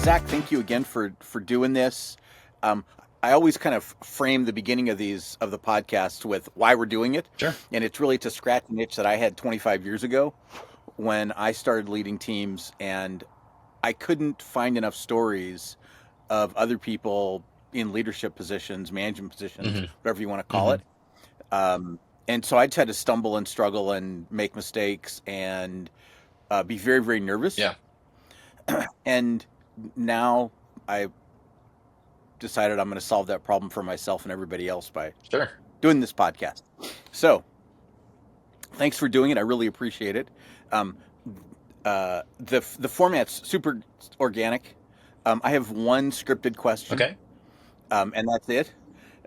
Zach, thank you again for doing this. Um, I always kind of frame the beginning of the podcast with why we're doing it, Sure. and it's really to scratch an itch that I had 25 years ago when I started leading teams, and I couldn't find enough stories of other people in leadership positions, management positions, hmm whatever you want to call hmm it. And so I just had to stumble and struggle and make mistakes and be very, very nervous. Yeah. And now I decided I'm going to solve that problem for myself and everybody else by Sure. doing this podcast. So thanks for doing it. I really appreciate it. Um, the format's super organic. I have one scripted question, Okay. and that's it.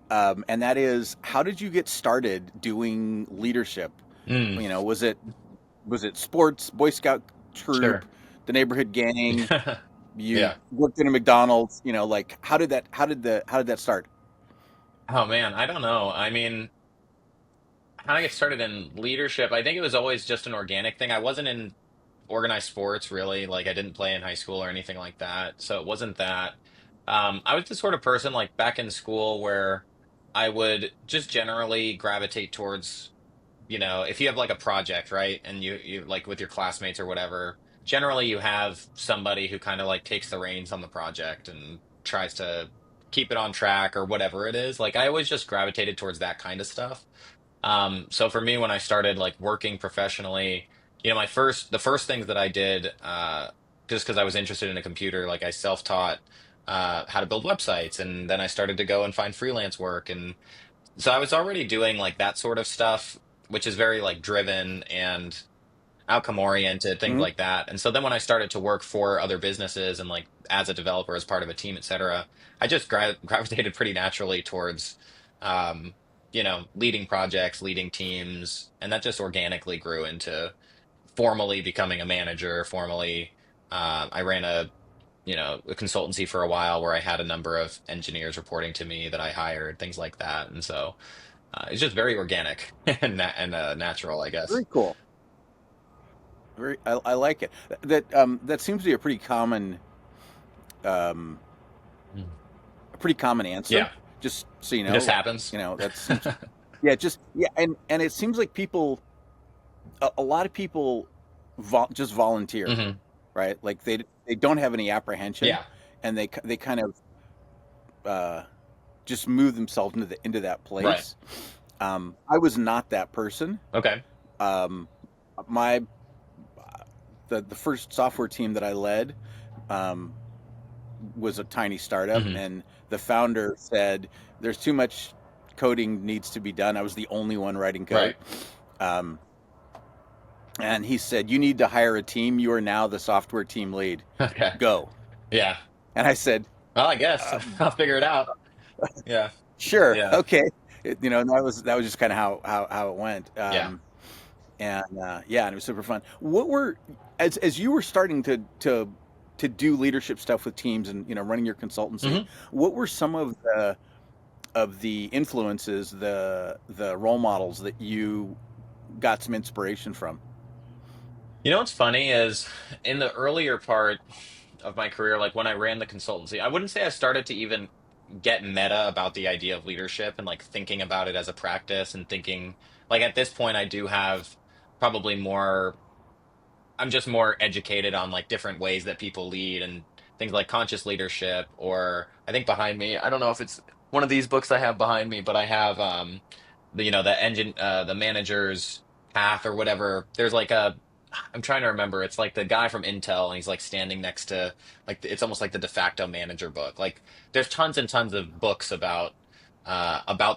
And that is, how did you get started doing leadership? Mm. You know, was it sports, Boy Scout troop, Sure. the neighborhood gang? You Yeah. worked in a McDonald's. You know, like how did that start? Oh man, I don't know. I mean, how I get started in leadership, I think it was always just an organic thing. I wasn't in organized sports really. Like I didn't play in high school or anything like that. So it wasn't that. I was the sort of person like back in school where I would just generally gravitate towards if you have like a project, right? And you like with your classmates or whatever, generally you have somebody who kind of like takes the reins on the project and tries to keep it on track or whatever it is. Like I always just gravitated towards that kind of stuff. So for me, when I started like working professionally, the first things that I did, just because I was interested in a computer, like I self-taught how to build websites, and then I started to go and find freelance work, and so I was already doing like that sort of stuff, which is very like driven and outcome oriented, things Hmm. like that. And so then when I started to work for other businesses and like as a developer, as part of a team, et cetera, I just gravitated pretty naturally towards, leading projects, leading teams, and that just organically grew into formally becoming a manager. Formally, I ran a consultancy for a while where I had a number of engineers reporting to me that I hired, things like that. And so it's just very organic and natural, I guess. Very cool. I like it. That seems to be um, Mm. a pretty common answer. Yeah, Just so you it just know, happens. that seems. Yeah, just yeah, and it seems like a lot of people just volunteer, hmm right? Like they don't have any apprehension, Yeah, and they kind of uh, just move themselves into that right. place. I was not that person. Okay. Um, my the first software team that I led um, was a tiny startup, hmm and the founder said, "There's too much coding needs to be done." I was the only one writing Right. code, um, and he said, "You need to hire a team. You are now the software team lead. Okay. Go." Yeah. And I said, Well, I guess um, I'll figure it out. Yeah. "Sure, Yeah. okay." And that was just kind of how it went. Yeah. And yeah, and it was super fun. What were as you were starting to do leadership stuff with teams and running your consultancy? hmm What were some of the influences, the role models that you got some inspiration from? What's funny is in the earlier part of my career, like when I ran the consultancy, I wouldn't say I started to even get meta about the idea of leadership and like thinking about it as a practice and thinking like at this point I do have probably more I'm just more educated on like different ways that people lead and things like conscious leadership, or I think behind me, I don't know if it's one of these books I have behind me, but I have the manager's path or whatever. There's like a I'm trying to remember. It's like the guy from Intel, and he's like standing next to like it's almost like the de facto manager book. Like there's tons and tons of books about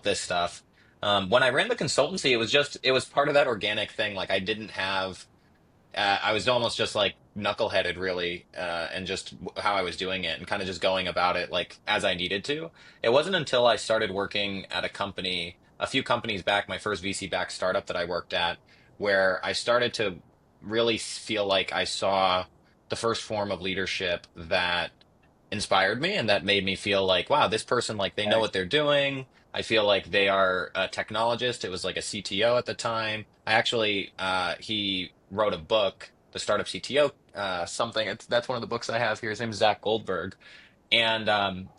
this stuff. When I ran the consultancy, it was part of that organic thing. Like I was almost just like knuckleheaded, really, and just how I was doing it and kind of just going about it like as I needed to. It wasn't until I started working at a few companies back, my first VC backed startup that I worked at, where I started to really feel like I saw the first form of leadership that inspired me and that made me feel like, wow, this person, like, they know what Nice. they're doing. I feel like they are a technologist. It was like a CTO at the time. He wrote a book the startup CTO something. That's one of the books I have here. His name is Zach Goldberg, and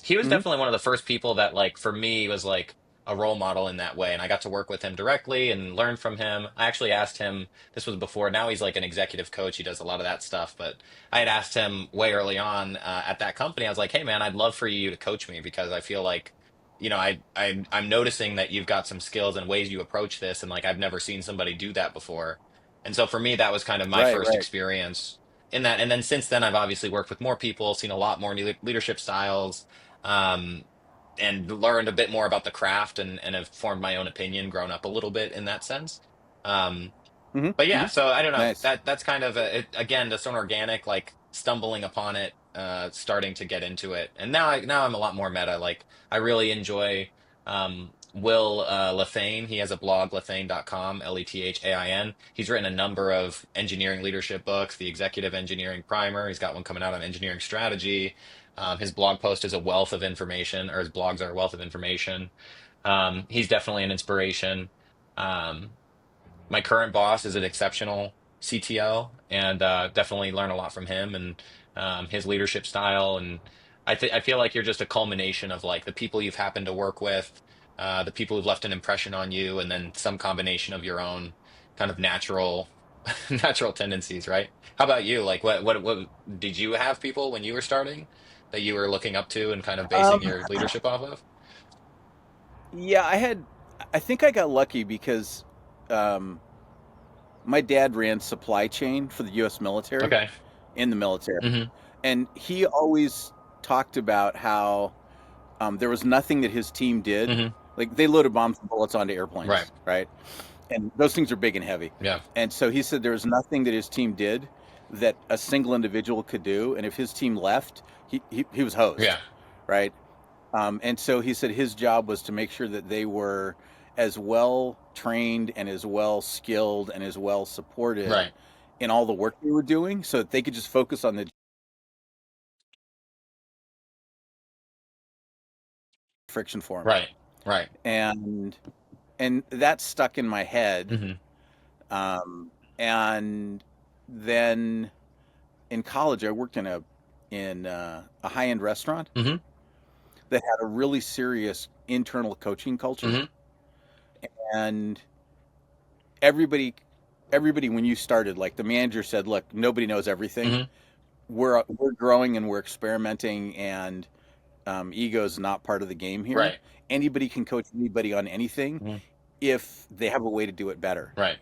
he was Hmm. definitely one of the first people that, like, for me, was like a role model in that way. And I got to work with him directly and learn from him. I actually asked him, this was before, now he's like an executive coach. He does a lot of that stuff. But I had asked him way early on at that company, I was like, hey, man, I'd love for you to coach me because I feel like, I'm noticing that you've got some skills and ways you approach this. And like, I've never seen somebody do that before. And so for me, that was kind of my Right, first right. experience in that. And then since then, I've obviously worked with more people, seen a lot more new leadership styles, um, and learned a bit more about the craft, and have formed my own opinion, grown up a little bit in that sense. Um, Hmm. but Hmm. yeah, so I don't know. Nice. That's kind of again, just an organic, like stumbling upon it, starting to get into it, and now I'm a lot more meta. Like I really enjoy Will Lethane. He has a blog, lethane.com, Lethain. He's written a number of engineering leadership books, the Executive Engineering Primer. He's got one coming out on engineering strategy. His blog post is a wealth of information, or his blogs are a wealth of information. He's definitely an inspiration. Um, my current boss is an exceptional CTO, and definitely learn a lot from him and his leadership style. And I feel like you're just a culmination of like the people you've happened to work with, the people who've left an impression on you, and then some combination of your own kind of natural natural tendencies, right? How about you? Like what did you have people when you were starting that you were looking up to and kind of basing Um, your leadership off of? yeah, I think I got lucky because um, my dad ran supply chain for the U.S. military Okay. in the military, Hmm. and he always talked about how there was nothing that his team did. Hmm. Like they loaded bombs and bullets onto Right. airplanes, right? And those things are big and heavy. Yeah. And so he said there was nothing that his team did that a single individual could do. And if his team left, he was hosed, Yeah. right? And so he said his job was to make sure that they were as well trained and as well skilled and as well supported Right. in all the work they were doing so that they could just focus on the friction for him. Right. Right. And that stuck in my head. Hmm. Um, and then in college, I worked in a high end restaurant Hmm. that had a really serious internal coaching culture, Hmm. and everybody everybody when you started, like the manager said, look, nobody knows everything. Hmm. We're growing and we're experimenting, and ego's not part of the game here. Right. Anybody can coach anybody on anything Hmm. if they have a way to do it better. Right.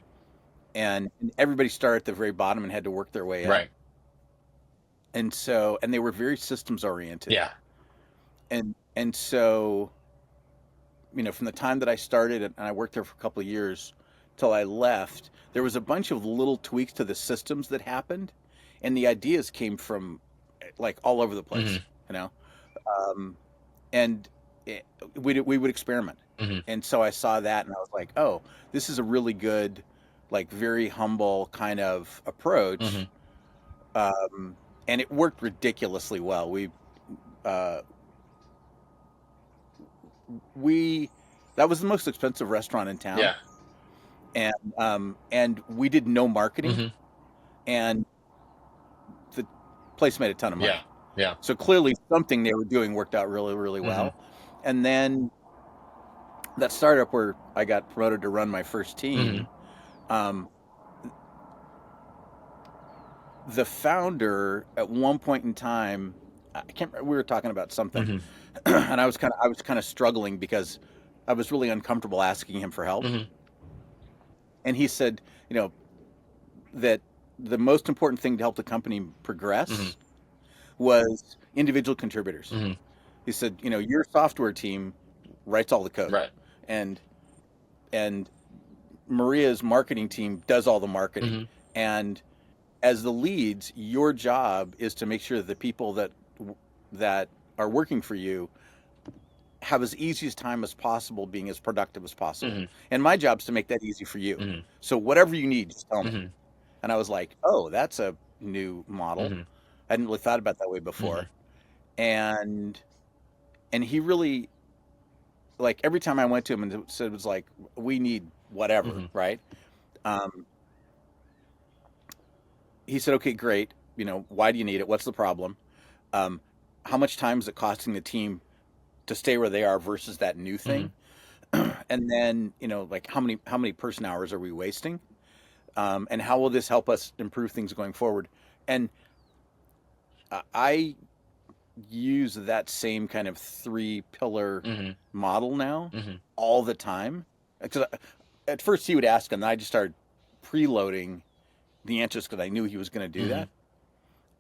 And everybody started at the very bottom and had to work their way up. Right. And they were very systems oriented. Yeah. And so, from the time that I started and I worked there for a couple of years till I left, there was a bunch of little tweaks to the systems that happened, and the ideas came from like all over the Hmm. place, you know. Um, and it, we would experiment, Hmm. and so I saw that, and I was like, oh, this is a really good, like very humble kind of approach, Hmm. um, and it worked ridiculously well. Uh, we that was the most expensive restaurant in town, Yeah. and we did no marketing, Hmm. and the place made a ton of Yeah. money. Yeah. So clearly something they were doing worked out really, really Hmm. well. And then that startup where I got promoted to run my first Hmm. team, um, the founder at one point in time, I can't remember, we were talking about something, Hmm. and I was kind of struggling because I was really uncomfortable asking him for help. Hmm. And he said, you know, that the most important thing to help the company Hmm. progress was individual contributors. Hmm. He said, your software team writes all the code, Right. and and Maria's marketing team does all the marketing. Hmm. And as the leads, your job is to make sure that the people that are working for you have as easy as time as possible being as productive as possible. Hmm. And my job is to make that easy for you. Hmm. So whatever you need, just tell me. Hmm. And I was like, oh, that's a new model. Hmm. I hadn't really thought about that way Hmm. before. And he really, like, every time I went to him and said, it was like, we need whatever, Hmm. right? Um, he said, okay, great. Why do you need it? What's the problem? Um, how much time is it costing the team to stay where they are versus that new Hmm. thing? And then, like how many person hours are we wasting? And how will this help us improve things going forward? And I use that same kind of three pillar Hmm. model now Hmm. all the time. Because at first he would ask, and I just started preloading the answers because I knew he was going to do Hmm. that.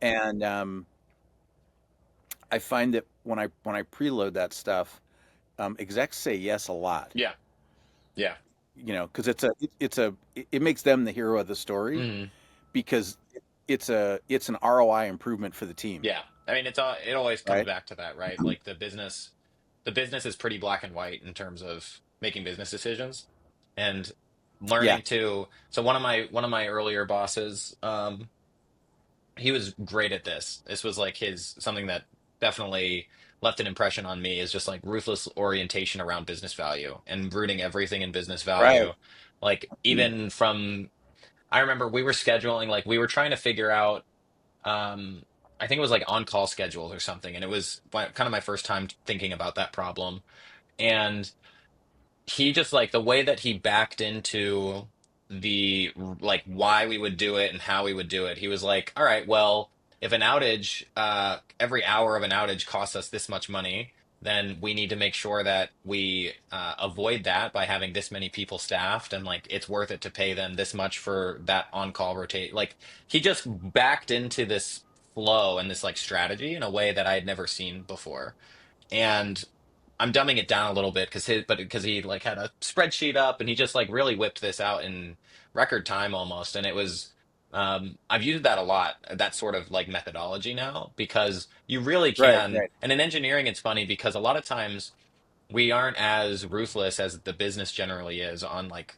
And I find that when I preload that stuff, execs say yes a lot. Yeah. Yeah. Because it makes them the hero of the story Hmm. because it's an ROI improvement for the team, Yeah. I mean, it always comes right? back to that, right? Like the business is pretty black and white in terms of making business decisions and Yeah, learning to. So one of my earlier bosses, he was great at this. This was like his something that definitely left an impression on me is just like ruthless orientation around business value and rooting everything in business right. value. Like even from I remember we were scheduling, like we were trying to figure out I think it was like on-call schedules or something, and it was kind of my first time thinking about that problem. And he just like the way that he backed into the like why we would do it and how we would do it. He was like, "All right, well, if an outage, every hour of an outage costs us this much money, then we need to make sure that we avoid that by having this many people staffed, and like it's worth it to pay them this much for that on-call rotate." Like he just backed into this flow and this like strategy in a way that I had never seen before. And I'm dumbing it down a little bit because he like had a spreadsheet up and he just like really whipped this out in record time almost. And it was I've used that a lot, that sort of like methodology now, because you really Right, can. right. And in engineering, it's funny because a lot of times we aren't as ruthless as the business generally is on like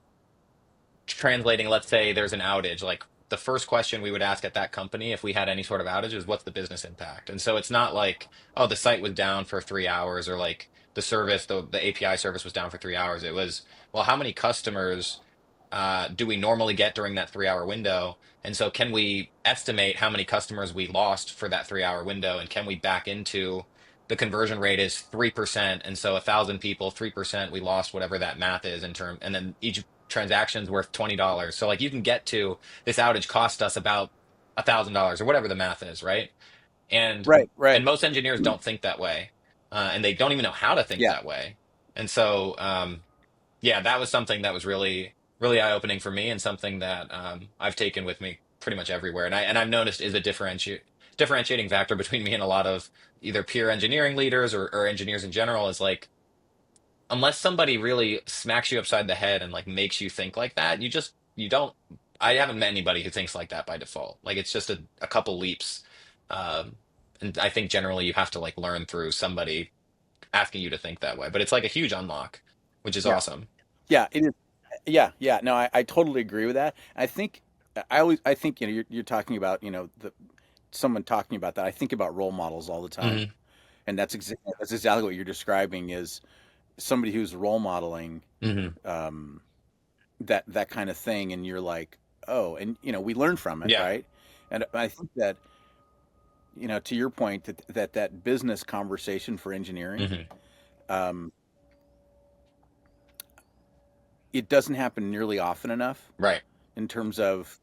translating, let's say there's an outage, like the first question we would ask at that company if we had any sort of outage is what's the business impact? And so it's not like, oh, the site was down for 3 hours or like the API service was down for 3 hours. It was, well, how many customers do we normally get during that 3 hour window? And so can we estimate how many customers we lost for that 3 hour window? And can we back into the conversion rate is 3%. And so 1,000 people, 3%, we lost whatever that math is in term. And then each transaction's worth $20. So like you can get to this outage cost us about $1,000 or whatever the math is, right? And Right, and right. most engineers don't think that way. And they don't even know how to think Yeah, that way. And so yeah, that was something that was really, really eye-opening for me and something that I've taken with me pretty much everywhere. And I've noticed is a differentiating factor between me and a lot of either peer engineering leaders or engineers in general is like unless somebody really smacks you upside the head and like makes you think like that, you don't I haven't met anybody who thinks like that by default. Like it's just a couple leaps. Um, and I think generally you have to like learn through somebody asking you to think that way. But it's like a huge unlock, which is yeah, awesome. yeah. It is. Yeah, yeah. No, I totally agree with that. I think you're talking about someone talking about that. I think about role models all the time, Hmm. and that's exactly what you're describing is somebody who's role modeling Hmm. um, that kind of thing, and you're like, oh, and we learn from it, Yeah. right? And I think that to your point that business conversation for engineering, Hmm. um, it doesn't happen nearly often enough Right. in terms of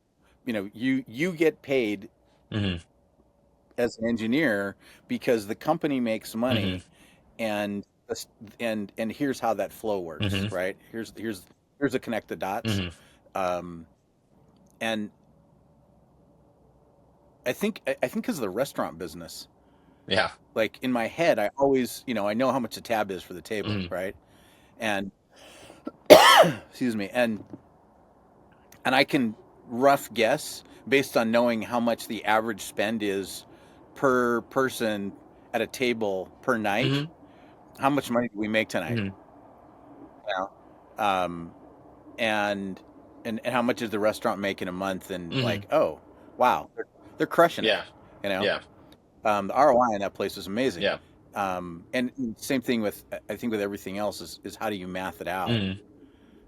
you get paid Hmm. as an engineer because the company makes Hmm. money and and here's how that flow works, Hmm. right? Here's a connect the dots. Hmm. um, and I think because of the restaurant business, Yeah. like in my head I always I know how much the tab is for the table, Hmm. right? And excuse me, and I can rough guess based on knowing how much the average spend is per person at a table per night. Hmm. How much money do we make tonight? Hmm. Yeah. Um, and and how much does the restaurant make in a month? And Hmm. like, oh, wow, they're crushing it. Yeah. You know, Yeah. the ROI in that place is amazing. Yeah. And same thing with I think with everything else is how do you math it out? Hmm.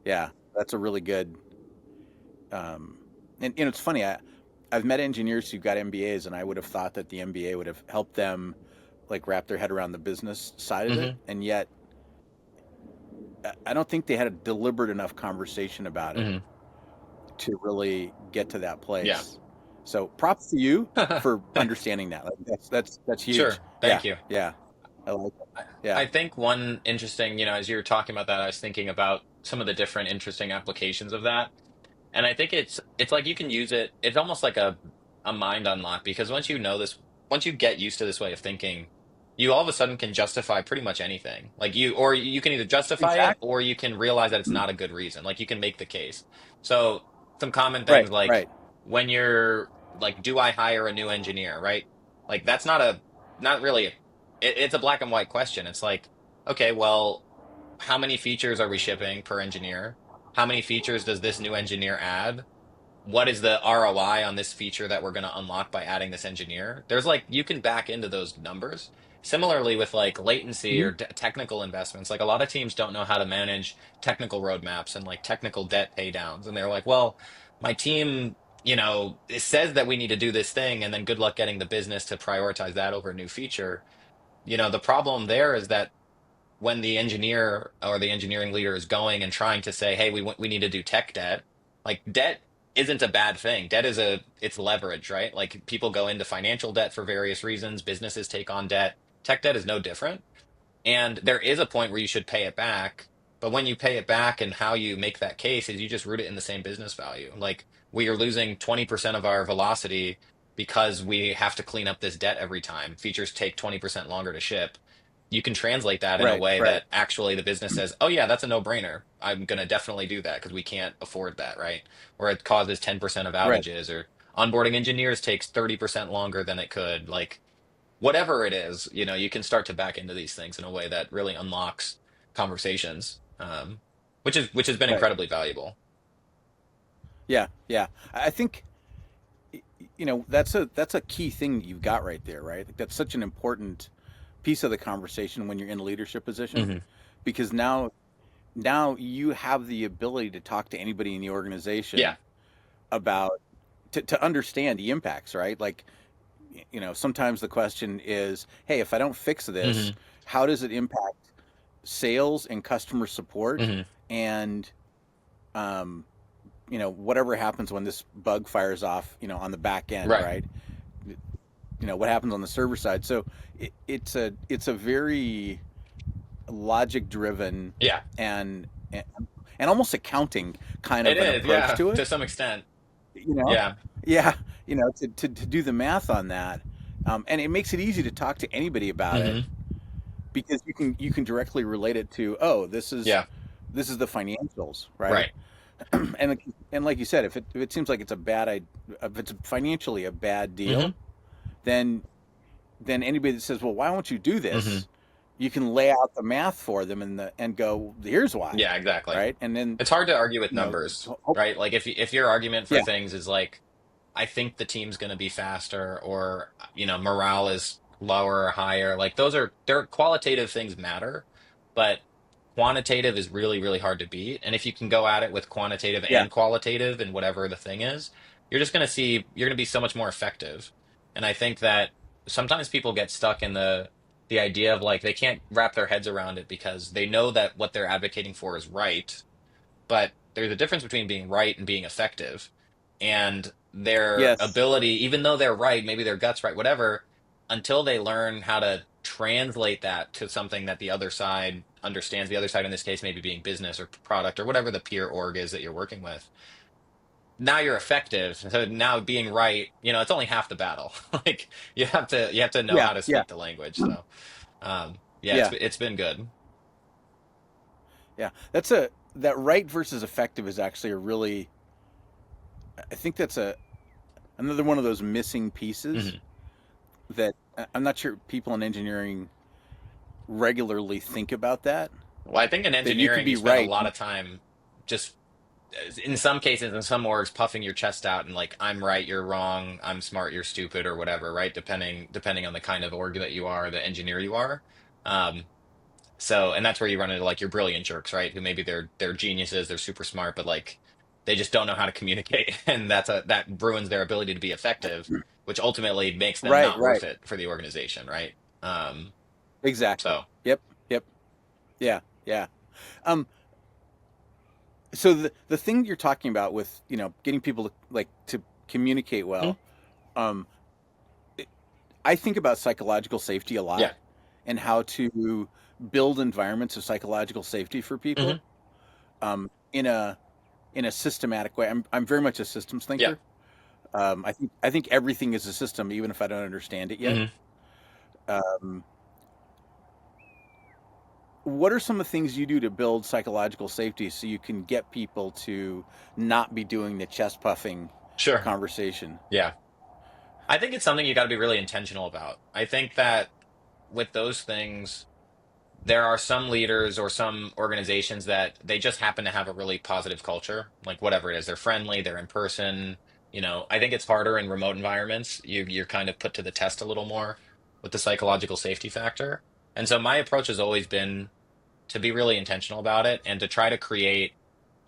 Yeah, that's a really good. Um, and it's funny. I've met engineers who got MBAs, and I would have thought that the MBA would have helped them like wrap their head around the business side of it, Hmm. and yet I don't think they had a deliberate enough conversation about it Hmm. to really get to that Yeah. place. So props to you for understanding that. Like, that's huge. Sure. Yeah, Thank you. yeah, I like it. I Yeah. I think one interesting, as you were talking about that, I was thinking about some of the different interesting applications of that. And I think it's like you can use it. It's almost like a mind unlock because once you get used to this way of thinking, you all of a sudden can justify pretty much anything. Like or you can either justify it Exactly. or you can realize that it's not a good reason. Like you can make the case. So some common things Right. like Right. when you're like, do I hire a new engineer, right? Like that's not really it's a black and white question. It's like, okay, well, how many features are we shipping per engineer? How many features does this new engineer add? What is the ROI on this feature that we're going to unlock by adding this engineer? There's like, you can back into those numbers. Similarly, with like latency Mhm. or technical investments, like a lot of teams don't know how to manage technical roadmaps and like technical debt pay downs. And they're like, well, my team, it says that we need to do this thing, and then good luck getting the business to prioritize that over a new feature. The problem there is that when the engineer or the engineering leader is going and trying to say, "Hey, we need to do tech debt," like debt isn't a bad thing. Debt is it's leverage, right? Like people go into financial debt for various reasons. Businesses take on debt. Tech debt is no different. And there is a point where you should pay it back. But when you pay it back and how you make that case is you just root it in the same business value. Like we are losing 20% of our velocity because we have to clean up this debt every time. Features take 20% longer to ship. You can translate that in a Right. way Right. that actually the business says, oh, yeah, that's a no-brainer. I'm going to definitely do that because we can't afford that, right? Or it causes 10% of Right. outages, or onboarding engineers takes 30% longer than it could. Like, whatever it is, you can start to back into these things in a way that really unlocks conversations, which has been Right. incredibly valuable. Yeah. Yeah. I think that's a key thing that you've got right there, right? Like, that's such an important piece of the conversation when you're in a leadership position, Hmm. because now you have the ability to talk to anybody in the Yeah. organization about to understand the impacts, right? Like, sometimes the question is, hey, if I don't fix this, Hmm. how does it impact sales and customer support Hmm. and um, whatever happens when this bug fires off, on the back end, Right. right? What happens on the server side. So it's a very logic driven Yeah. and and almost accounting kind It of an is. approach Yeah. to To it. some extent. You know, Yeah. yeah, to do the math on that, and it makes it easy to talk to anybody about it Hmm. because you can directly relate it to, oh, Yeah. this is the financials, right? Right. And like you said, if it seems like it's a bad if it's financially a bad Hmm. deal, then anybody that says, well, why won't you do Hmm. this, you can lay out the math for them and go, here's why, Yeah, exactly. right? And then It's hard to argue with you know numbers, hope, right? Like if your argument for yeah, things is like, I think the team's going to be faster, or morale is lower or higher. Like they're qualitative things matter, but quantitative is really, really hard to beat. And if you can go at it with quantitative yeah, and qualitative and whatever the thing is, you're going to be so much more effective. And I think that sometimes people get stuck in the idea of like they can't wrap their heads around it because they know that what they're advocating for is right, but there's a difference between being right and being effective. And their yes, ability, even though they're right, maybe their gut's right, whatever, until they learn how to translate that to something that the other side understands, the other side in this case maybe being business or product or whatever the peer org is that you're working with. Now you're effective. So now being right, it's only half the battle. Like you have to know yeah, how to yeah, speak the language. So yeah, yeah, it's been good. yeah. That right versus effective is actually a really, I think that's a another one of those missing pieces Hmm. that I'm not sure people in engineering regularly think about. Well, I think in That you can engineering, you be spend a right. lot of time just, in some cases, in some orgs, puffing your chest out and like, I'm right, you're wrong, I'm smart, you're stupid, or whatever, right? Depending on the kind of org that you are, the engineer you are. Um, and that's where you run into like your brilliant jerks, right? Who maybe they're geniuses, they're super smart, but like They just don't know how to communicate, and that ruins their ability to be effective, which ultimately makes them Right, not right. worth it for the organization, right? Um, Exactly. so Yep, yep. Yeah, yeah. Um, so the thing you're talking about with, getting people to communicate mhm. well, um, I think about psychological safety a Yeah. lot and how to build environments of psychological safety for Hmm. people, in a systematic way. I'm very much a systems Yeah. thinker. I think everything is a system, even if I don't understand it yet. Hmm. Um, what are some of the things you do to build psychological safety so you can get people to not be doing the chest puffing Sure. conversation? Yeah. I think it's something you got to be really intentional about. I think that with those things, there are some leaders or some organizations that they just happen to have a really positive culture, like whatever it is. They're friendly, they're in person. I think it's harder in remote environments. You're kind of put to the test a little more with the psychological safety factor. And so my approach has always been to be really intentional about it and to try to create,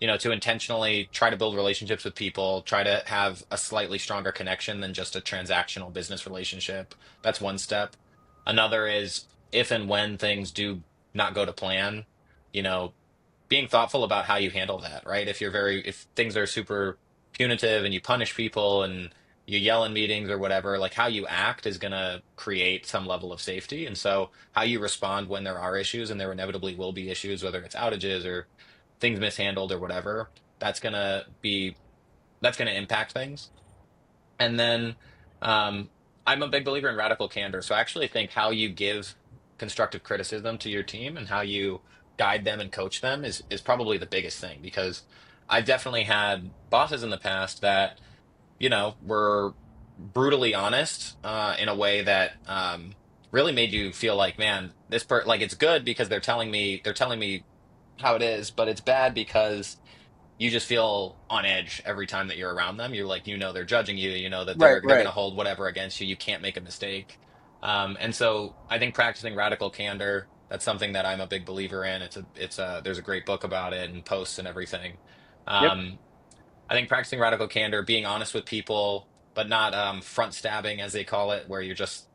to intentionally try to build relationships with people, try to have a slightly stronger connection than just a transactional business relationship. That's one step. Another is if and when things do not go to plan, you know, being thoughtful about how you handle that, right? If things are super punitive and you punish people and you yell in meetings or whatever, like how you act is going to create some level of safety. And so how you respond when there are issues, and there inevitably will be issues, whether it's outages or things mishandled or whatever, that's going to be, that's going to impact things. And then um, I'm a big believer in radical candor. So I actually think how you give constructive criticism to your team and how you guide them and coach them is probably the biggest thing, because I've definitely had bosses in the past that, were brutally honest in a way that really made you feel like, man, like it's good because they're telling me how it is, but it's bad because you just feel on edge every time that you're around them. You're like, they're judging you, that Right, they're going to right. hold whatever against you. You can't make a mistake. And so I think practicing radical candor, that's something that I'm a big believer in. There's a great book about it and posts and everything. Yep. Um, I think practicing radical candor, being honest with people, but not front stabbing as they call it, where you're just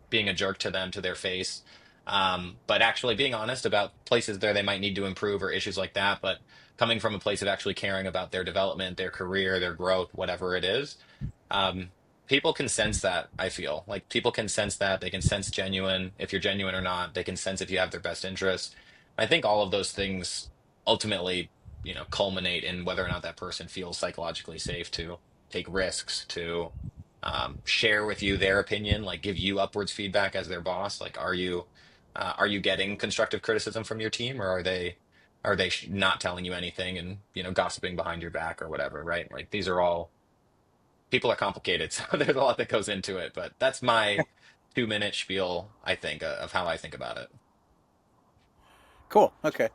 being a jerk to them to their face. But actually being honest about places there they might need to improve or issues like that, but coming from a place of actually caring about their development, their career, their growth, whatever it is. Um, People can sense that, I feel. Like people can sense that. They can sense genuine, if you're genuine or not. They can sense if you have their best interests. I think all of those things ultimately, culminate in whether or not that person feels psychologically safe to take risks, to share with you their opinion, like give you upwards feedback as their boss. Like, are you getting constructive criticism from your team, or are they not telling you anything and gossiping behind your back or whatever, right? Like these are all people are complicated, so there's a lot that goes into it. But that's my 2-minute spiel, I think, of how I think about it. Cool. Okay.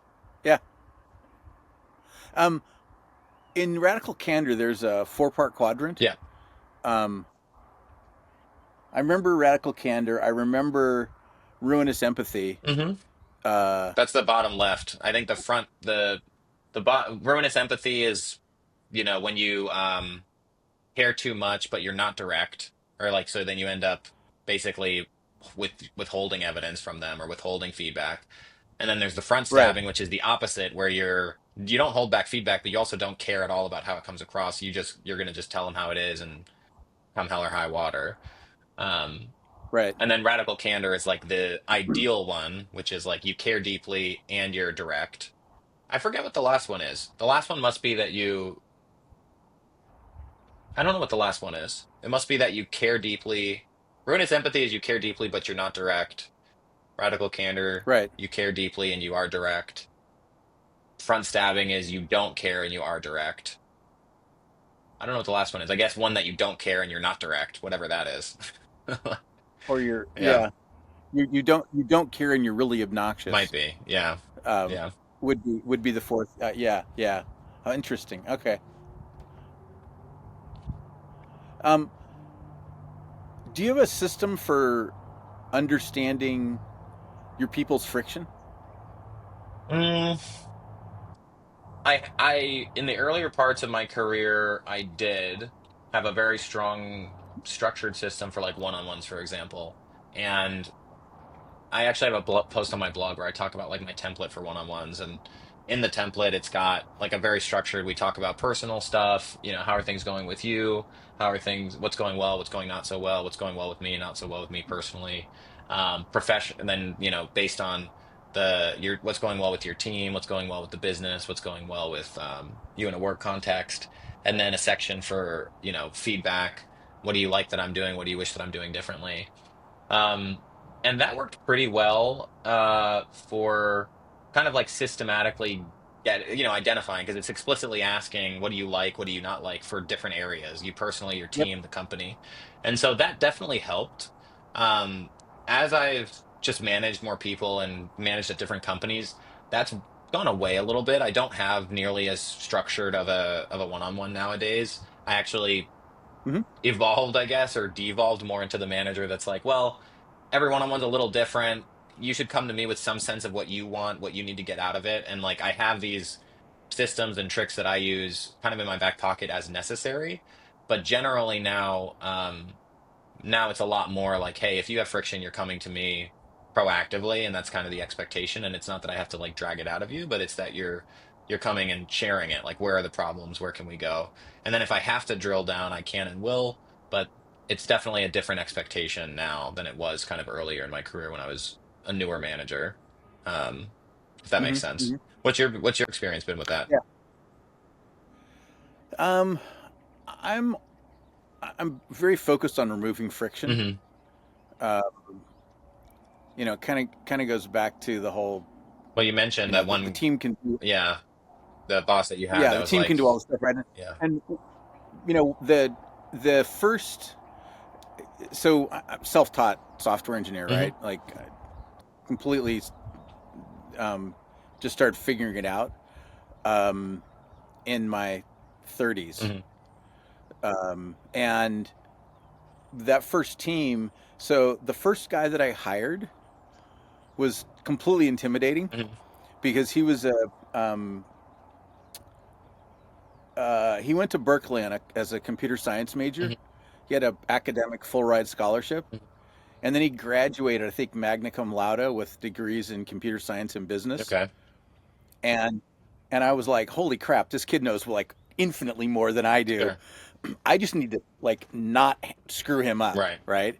Yeah. Um, in radical candor, there's a four-part quadrant. Yeah. Um, I remember radical candor. I remember ruinous empathy. Hmm. Uh, That's the bottom left. I think the front, ruinous empathy is, when you care too much, but you're not direct, or like, so then you end up basically withholding evidence from them or withholding feedback. And then there's the front right. stabbing, which is the opposite, where you don't hold back feedback, but you also don't care at all about how it comes across. You're gonna just tell them how it is and come hell or high water. Um, Right. and then radical candor is like the ideal one, which is like you care deeply and you're direct. I forget what the last one is. The last one must be that I don't know what the last one is. It must be that you care deeply. Ruinous empathy is you care deeply, but you're not direct. Radical candor, Right. you care deeply and you are direct. Front stabbing is you don't care and you are direct. I don't know what the last one is. I guess one that you don't care and you're not direct, whatever that is. Or you're, Yeah, yeah. You don't care and you're really might obnoxious. be. Yeah, Um, yeah. would be the fourth. Yeah. Yeah. Interesting. Okay. Um, do you have a system for understanding your people's friction? Mm, I in the earlier parts of my career, I did have a very strong structured system for like one-on-ones, for example. And I actually have a post on my blog where I talk about like my template for one-on-ones, and in the template, it's got like a very structured. We talk about personal stuff. How are things going with you? How are things? What's going well? What's going not so well? What's going well with me? Not so well with me personally. Profession, and then based on your what's going well with your team, what's going well with the business, what's going well with you in a work context, and then a section for feedback. What do you like that I'm doing? What do you wish that I'm doing differently? Um, and that worked pretty well for kind of like systematically identifying, because it's explicitly asking what do you like, what do you not like for different areas, you personally, your Yep. team, the company. And so that definitely helped. Um, as I've just managed more people and managed at different companies, that's gone away a little bit. I don't have nearly as structured of a one-on-one nowadays. I actually Hmm. evolved, I guess, or devolved more into the manager that's like, well, every one-on-one's a little different. You should come to me with some sense of what you want, what you need to get out of it. And like I have these systems and tricks that I use kind of in my back pocket as necessary. But generally now it's a lot more like, hey, if you have friction, you're coming to me proactively, and that's kind of the expectation. And it's not that I have to like drag it out of you, but it's that you're coming and sharing it. Like, where are the problems? Where can we go? And then if I have to drill down, I can and will, but it's definitely a different expectation now than it was kind of earlier in my career when I was a newer manager. Um, if that makes Hmm. sense. Hmm. What's your experience been with that? Yeah. Um, I'm I'm very focused on removing friction. Hmm. Uh, kind of goes back to the whole, Well, you mentioned that the one, team can do, yeah, the boss that you had yeah, that the was team like, can do all the stuff, right? yeah. And the first, so I'm self-taught software engineer, Hmm. right? Like completely, um, just started figuring it out um, in my 30s, Hmm. and that first team. So the first guy that I hired was completely intimidating Hmm. because um, he went to Berkeley as a computer science major. Hmm. He had an academic full ride scholarship, and then he graduated, I think, magna cum laude with degrees in computer science and business. Okay. And I was like, holy crap, this kid knows like infinitely more than I do. Sure. I just need to like not screw him up, Right. right?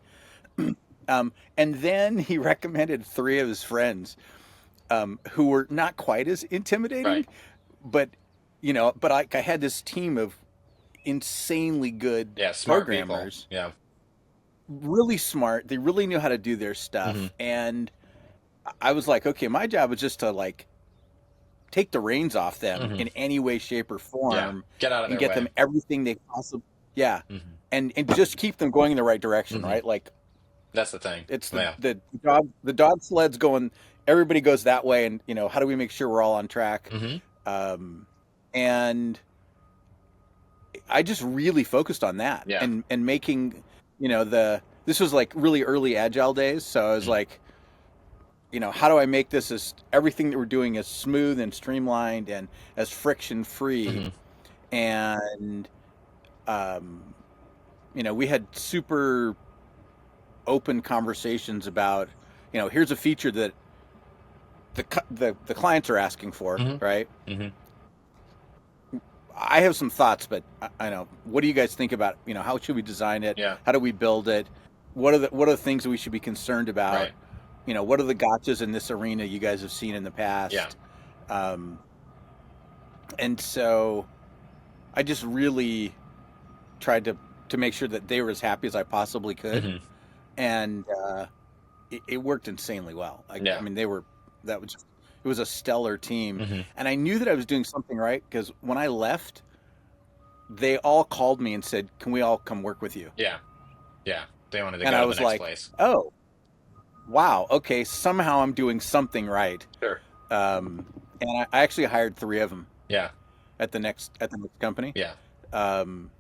And then he recommended three of his friends who were not quite as Right. intimidating, but I had this team of insanely good Yeah. Smart people. programmers, Yeah. really smart. They really knew how to do their Hmm. stuff, and I was like, okay, my job was just to like take the reins off them Hmm. in any way, shape, or Yeah. form, Get out of and their get them way. everything they possibly, yeah, Hmm. and just keep them going in the right direction, Hmm. right? Like That's the thing. it's Yeah. the dog sled's going, everybody goes that way, and how do we make sure we're all on track? Hmm. Um, and I just really focused on that Yeah. and making, the this was like really early agile days, so I was Hmm. like, how do I make this as everything that we're doing as smooth and streamlined and as friction free? Hmm. And um, we had super open conversations about, here's a feature that the clients are asking for, Hmm. right? Hmm. I have some thoughts, but I know. What do you guys think about? How should we design it? Yeah. How do we build it? What are the things that we should be concerned about? Right. What are the gotchas in this arena you guys have seen in the Yeah. past? Um, and so I just really tried to make sure that they were as happy as I possibly could, Hmm. and it worked insanely well. I Yeah. mean, that was it was a stellar team, Hmm. and I knew that I was doing something right because when I left, they all called me and said, "Can we all come work with you?" Yeah. Yeah. They wanted to And go I to the was next like, place. "Oh, wow, okay, somehow I'm doing something right." Sure. Um, and I actually hired three of them Yeah. at the next company. Yeah. Um,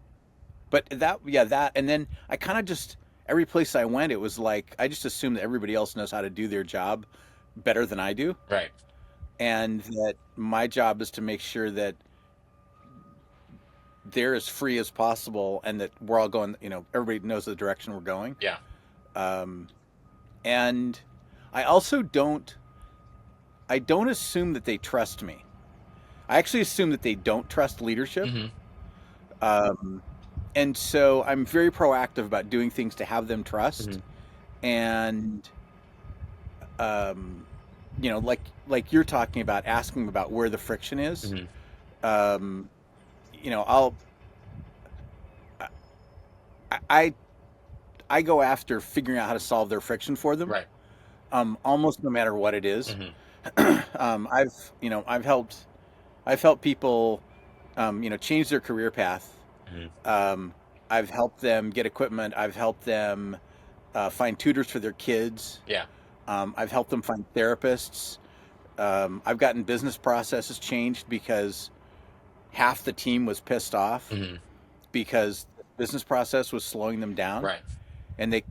but that, and then I kind of just every place I went, it was like I just assumed that everybody else knows how to do their job better than I do, Right. and that my job is to make sure that they're as free as possible, and that we're all going. Everybody knows the direction we're going. Yeah. Um, and I also don't. I don't assume that they trust me. I actually assume that they don't trust leadership. Hmm. Um, and so I'm very proactive about doing things to have them trust. Hmm. And um, like you're talking about, asking about where the friction is. Hmm. Um, I'll I I go after figuring out how to solve their friction for them. Right. Almost no matter what it is. Hmm. I've helped people, change their career path. Hmm. Um, I've helped them get equipment. I've helped them find tutors for their kids. Yeah. I've helped them find therapists. I've gotten business processes changed because half the team was pissed off Hmm. because the business process was slowing them down, Right. and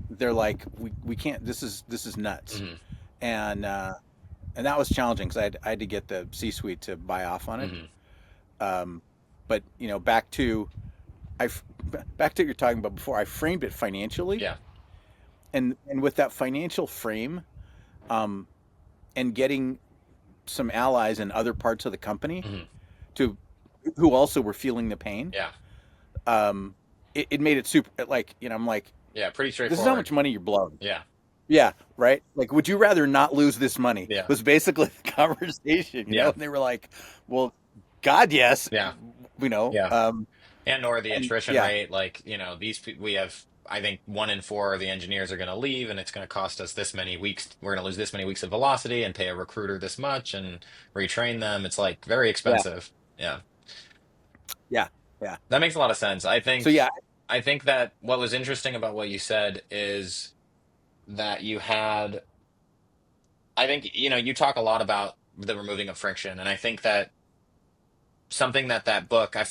they're like, we can't. This is nuts, Hmm. and that was challenging because I had to get the C-suite to buy off on it. Hmm. Um, but I back to what you're talking about before. I framed it financially, Yeah. and with that financial frame, um, and getting some allies in other parts of the company Hmm. to who also were feeling the pain. Yeah. Um, it made it super. Like, I'm like, Yeah. Pretty this is how straightforward. much money you're blowing. Yeah. Yeah, right. Like, would you rather not lose this money? Yeah. Was basically the conversation. Yeah. And they were like, well, God, yes. Yeah. You know. Yeah. Um, And nor the and attrition yeah, rate, like, we have, I think 1 in 4 of the engineers are going to leave, and it's going to cost us this many weeks. We're going to lose this many weeks of velocity and pay a recruiter this much and retrain them. It's like very yeah, expensive. Yeah. yeah, yeah. That makes a lot of sense. So yeah, I think that what was interesting about what you said is that you had, I think, you talk a lot about the removing of friction, and I think that something that book I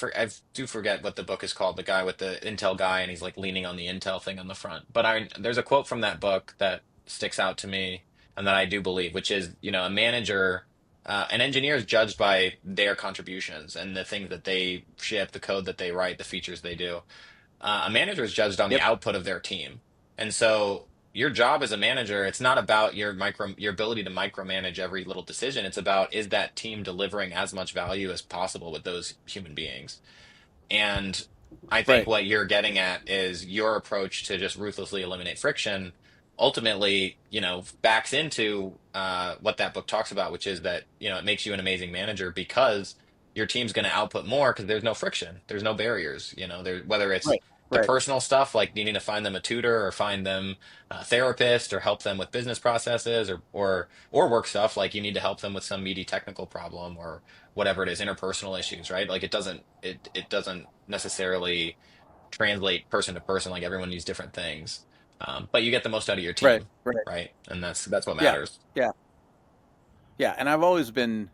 do forget what the book is called, the guy with the Intel guy, and he's like leaning on the Intel thing on the front, but I there's a quote from that book that sticks out to me and that I do believe, which is, a manager, an engineer is judged by their contributions and the things that they ship, the code that they write, the features they do. A manager is judged on the yep, output of their team. And so your job as a manager, it's not about your ability to micromanage every little decision. It's about, is that team delivering as much value as possible with those human beings? And I think right, what you're getting at is your approach to just ruthlessly eliminate friction ultimately, backs into what that book talks about, which is that, it makes you an amazing manager because your team's going to output more because there's no friction, there's no barriers, whether it's right, the right, personal stuff, like needing to find them a tutor or find them a therapist or help them with business processes, or work stuff like you need to help them with some meaty technical problem or whatever it is, interpersonal issues, right? Like it doesn't necessarily translate person to person. Like everyone needs different things, but you get the most out of your right, team, right. right? And that's what Yeah, matters. yeah, yeah. And I've always been,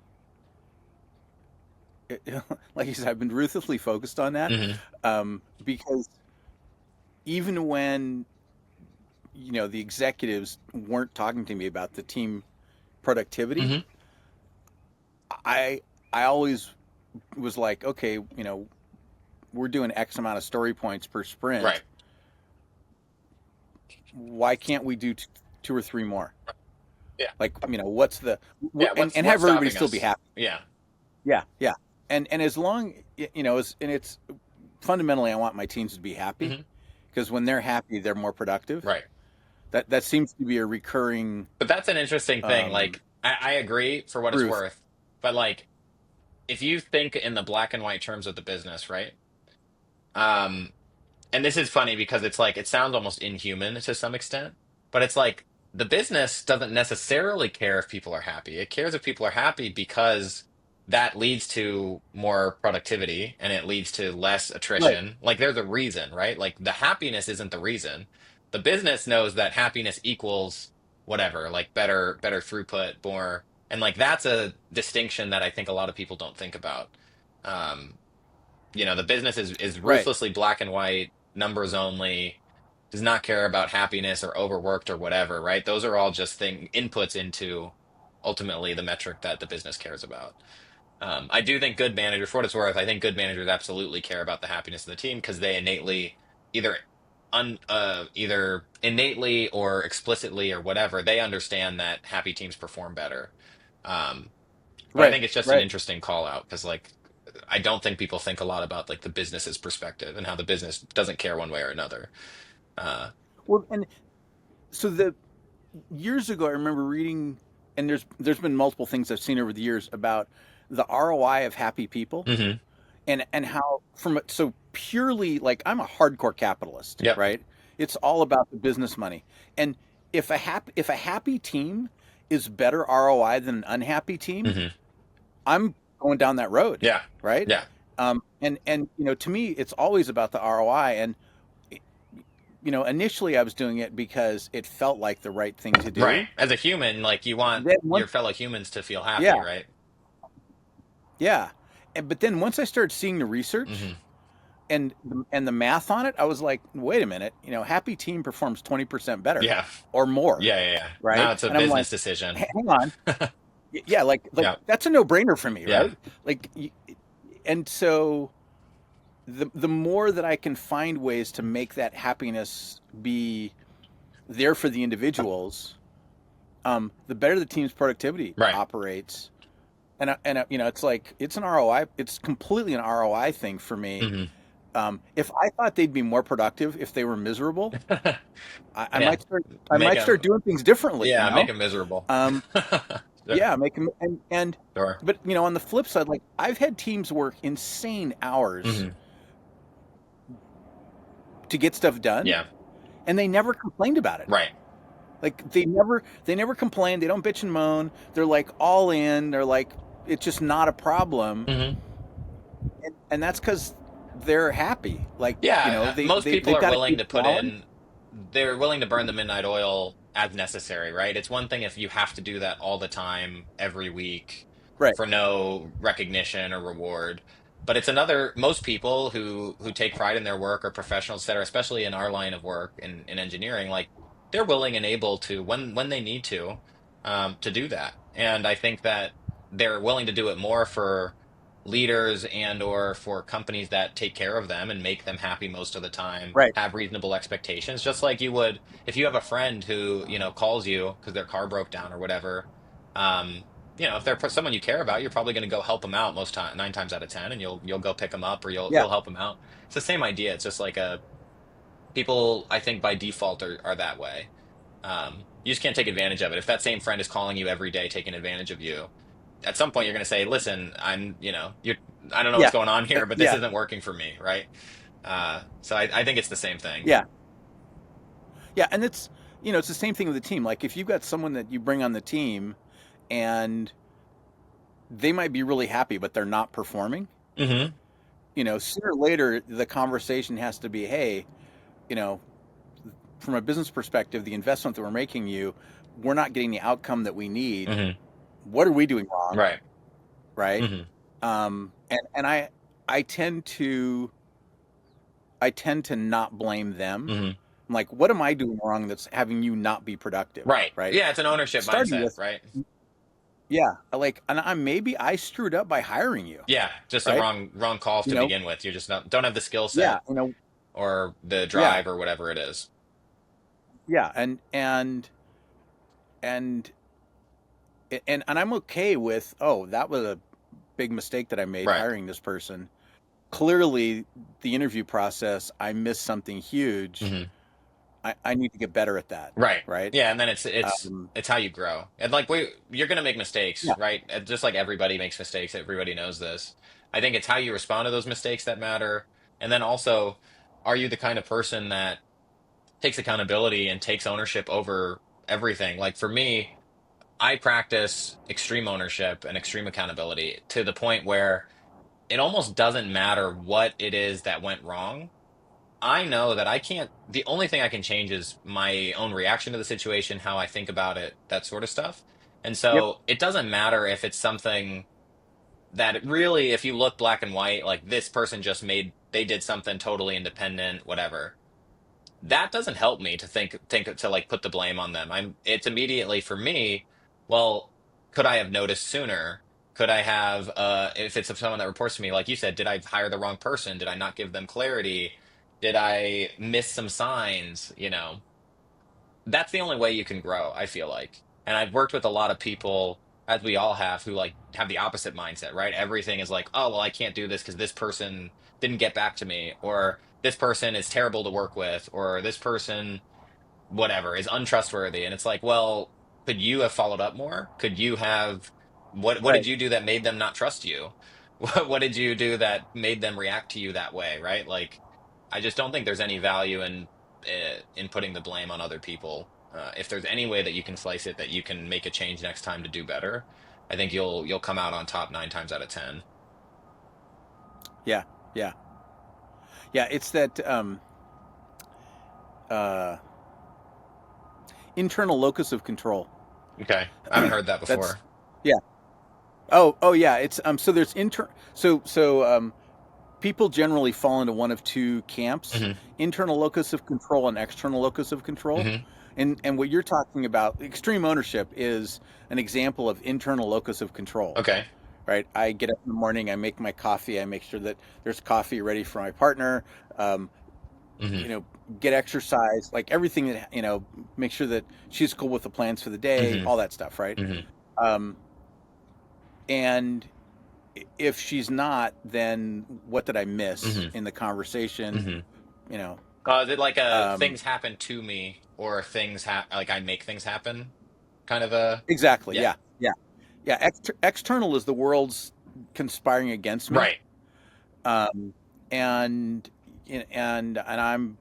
like you said, I've been ruthlessly focused on that, Hmm. because even when the executives weren't talking to me about the team productivity, Hmm. I I always was like, okay, we're doing X amount of story points per Right. sprint. Why can't we do two or three more? Yeah. Like, what's the Yeah. and What's have everybody stopping still be us? happy. Yeah. Yeah, yeah. And as long, and it's fundamentally, I want my teams to be happy, Hmm. because when they're happy, they're more productive. Right. That seems to be a recurring But that's an interesting thing. um, Like I agree for what it's truth. worth, but like if you think in the black and white terms of the business, right? Um, and this is funny because it's like it sounds almost inhuman to some extent, but it's like the business doesn't necessarily care if people are happy. It cares if people are happy because that leads to more productivity and it leads to less Right, attrition. Like there's a reason, right? Like the happiness isn't the reason. The business knows that happiness equals whatever, like better throughput, more, and like that's a distinction that I think a lot of people don't think about. Um, the business is right, ruthlessly black and white, numbers only, does not care about happiness or overworked or whatever, right? Those are all just inputs into ultimately the metric that the business cares about. I do think good managers, for what it's worth, I think good managers absolutely care about the happiness of the team because they innately either either innately or explicitly or whatever, they understand that happy teams perform better. Um, but I Right, think it's just an right. interesting call out because like I don't think people think a lot about like the business's perspective and how the business doesn't care one way or another. Uh, Well, and so the years ago, I remember reading, and there's been multiple things I've seen over the years about the ROI of happy people, mhm. and how so purely like I'm a hardcore capitalist, Yep. right? It's all about the business money, and if a happy team is better ROI than an unhappy team, Hmm. I'm going down that road, Yeah. right? Yeah. And to me, it's always about the ROI, and initially I was doing it because it felt like the right thing to Right. do. As a human, like you want Then your once, fellow humans to feel happy, yeah, right? yeah, but then once I started seeing the research Hmm. and the math on it, I was like, wait a minute, happy team performs 20% better Yeah. or more, Yeah. Yeah. Yeah. right? Now it's a And I'm like, business decision. hang on, yeah, like Yeah. that's a no brainer for me, Yeah. right? Like, and so the more that I can find ways to make that happiness be there for the individuals, the better the team's productivity Right. operates. And it's like it's an ROI. It's completely an ROI thing for me. Hmm. If I thought they'd be more productive if they were miserable, I Yeah. might start. I Make might them. start doing things differently. Yeah. Make them miserable. Um, Sure. yeah, make them and Sure. but on the flip side, like I've had teams work insane hours Hmm. to get stuff done, Yeah. and they never complained about it. Right. Like they never complain. They don't bitch and moan. They're like all in. They're like it's just not a problem, Hmm. and that's because they're happy. Like Yeah. Most people they've are got a willing good to put challenge. in, they're willing to burn the midnight oil as necessary, right? It's one thing if you have to do that all the time, every week, Right. for no recognition or reward. But it's another, most people who take pride in their work or professionals, et cetera, especially in our line of work in engineering, like they're willing and able to, when they need to do that. And I think that they're willing to do it more for leaders and or for companies that take care of them and make them happy most of the time, Right. have reasonable expectations, just like you would if you have a friend who, calls you because their car broke down or whatever. um if they're someone you care about, you're probably going to go help them out most time, 9 times out of 10, and you'll go pick them up or you'll Yeah. you'll help them out. It's the same idea. It's just like a people, I think, by default are that way. You just can't take advantage of it. If that same friend is calling you every day, taking advantage of you, at some point you're going to say, "Listen, I don't know what's Yeah. going on here, but this Yeah. isn't working for me," right? So I think it's the same thing. Yeah. Yeah. And it's the same thing with the team. Like if you've got someone that you bring on the team and they might be really happy, but they're not performing. Hmm. Sooner or later the conversation has to be, hey, you know, from a business perspective, the investment that we're making we're not getting the outcome that we need. Hmm. What are we doing wrong? Right. Right. Hmm. And I tend to not blame them. Hmm. I'm like, what am I doing wrong that's having you not be productive? Right. Right. Yeah, it's an ownership Starting mindset, with, right? yeah, like, and maybe I screwed up by hiring you. Yeah, just the Right. wrong calls You to know, begin with. You're just not don't have the skill yeah, set or the yeah, drive or whatever it is. yeah. And I'm okay with, oh, that was a big mistake that I made Right. hiring this person. Clearly, the interview process, I missed something huge. Hmm. I need to get better at that. Right. Right. Yeah, and then it's Um, it's how you grow. And like you're gonna make mistakes, yeah. right? And just like everybody makes mistakes, everybody knows this. I think it's how you respond to those mistakes that matter. And then also, are you the kind of person that takes accountability and takes ownership over everything? Like for me, I practice extreme ownership and extreme accountability to the point where it almost doesn't matter what it is that went wrong. I know that I can't, the only thing I can change is my own reaction to the situation, how I think about it, that sort of stuff. And Yep. so it doesn't matter if it's something that really, if you look black and white, like this person just they did something totally independent, whatever. That doesn't help me to think to like put the blame on them. It's immediately for me, well, could I have noticed sooner? Could I have, if it's someone that reports to me, like you said, did I hire the wrong person? Did I not give them clarity? Did I miss some signs? That's the only way you can grow, I feel like. And I've worked with a lot of people, as we all have, who like have the opposite mindset, right? Everything is like, oh, well, I can't do this because this person didn't get back to me, or this person is terrible to work with, or this person whatever is untrustworthy. And it's like, well, could you have followed up more? Could you have what did Right. you do that made them not trust you? What did you do that made them react to you that way, right? Like I just don't think there's any value in putting the blame on other people. If there's any way that you can slice it that you can make a change next time to do better, I think you'll come out on top 9 times out of 10. Yeah. Yeah. Yeah. It's that uh, internal locus of control. Okay. I haven't heard that That's before. yeah. Oh yeah. It's so there's people generally fall into one of two camps: Hmm. internal locus of control and external locus of control. Hmm. And what you're talking about, extreme ownership, is an example of internal locus of control. Okay. Right? I get up in the morning, I make my coffee, I make sure that there's coffee ready for my partner. Um, Hmm. you know, get exercise, like everything that make sure that she's cool with the plans for the day, Hmm. all that stuff, right? Hmm. Um, and if she's not, then what did I miss Hmm. in the conversation? Hmm. You know, Is it like um, things happen to me or like I make things happen kind of a exactly, yeah. yeah, yeah, yeah. External is the world's conspiring against me, Right. um, and and I'm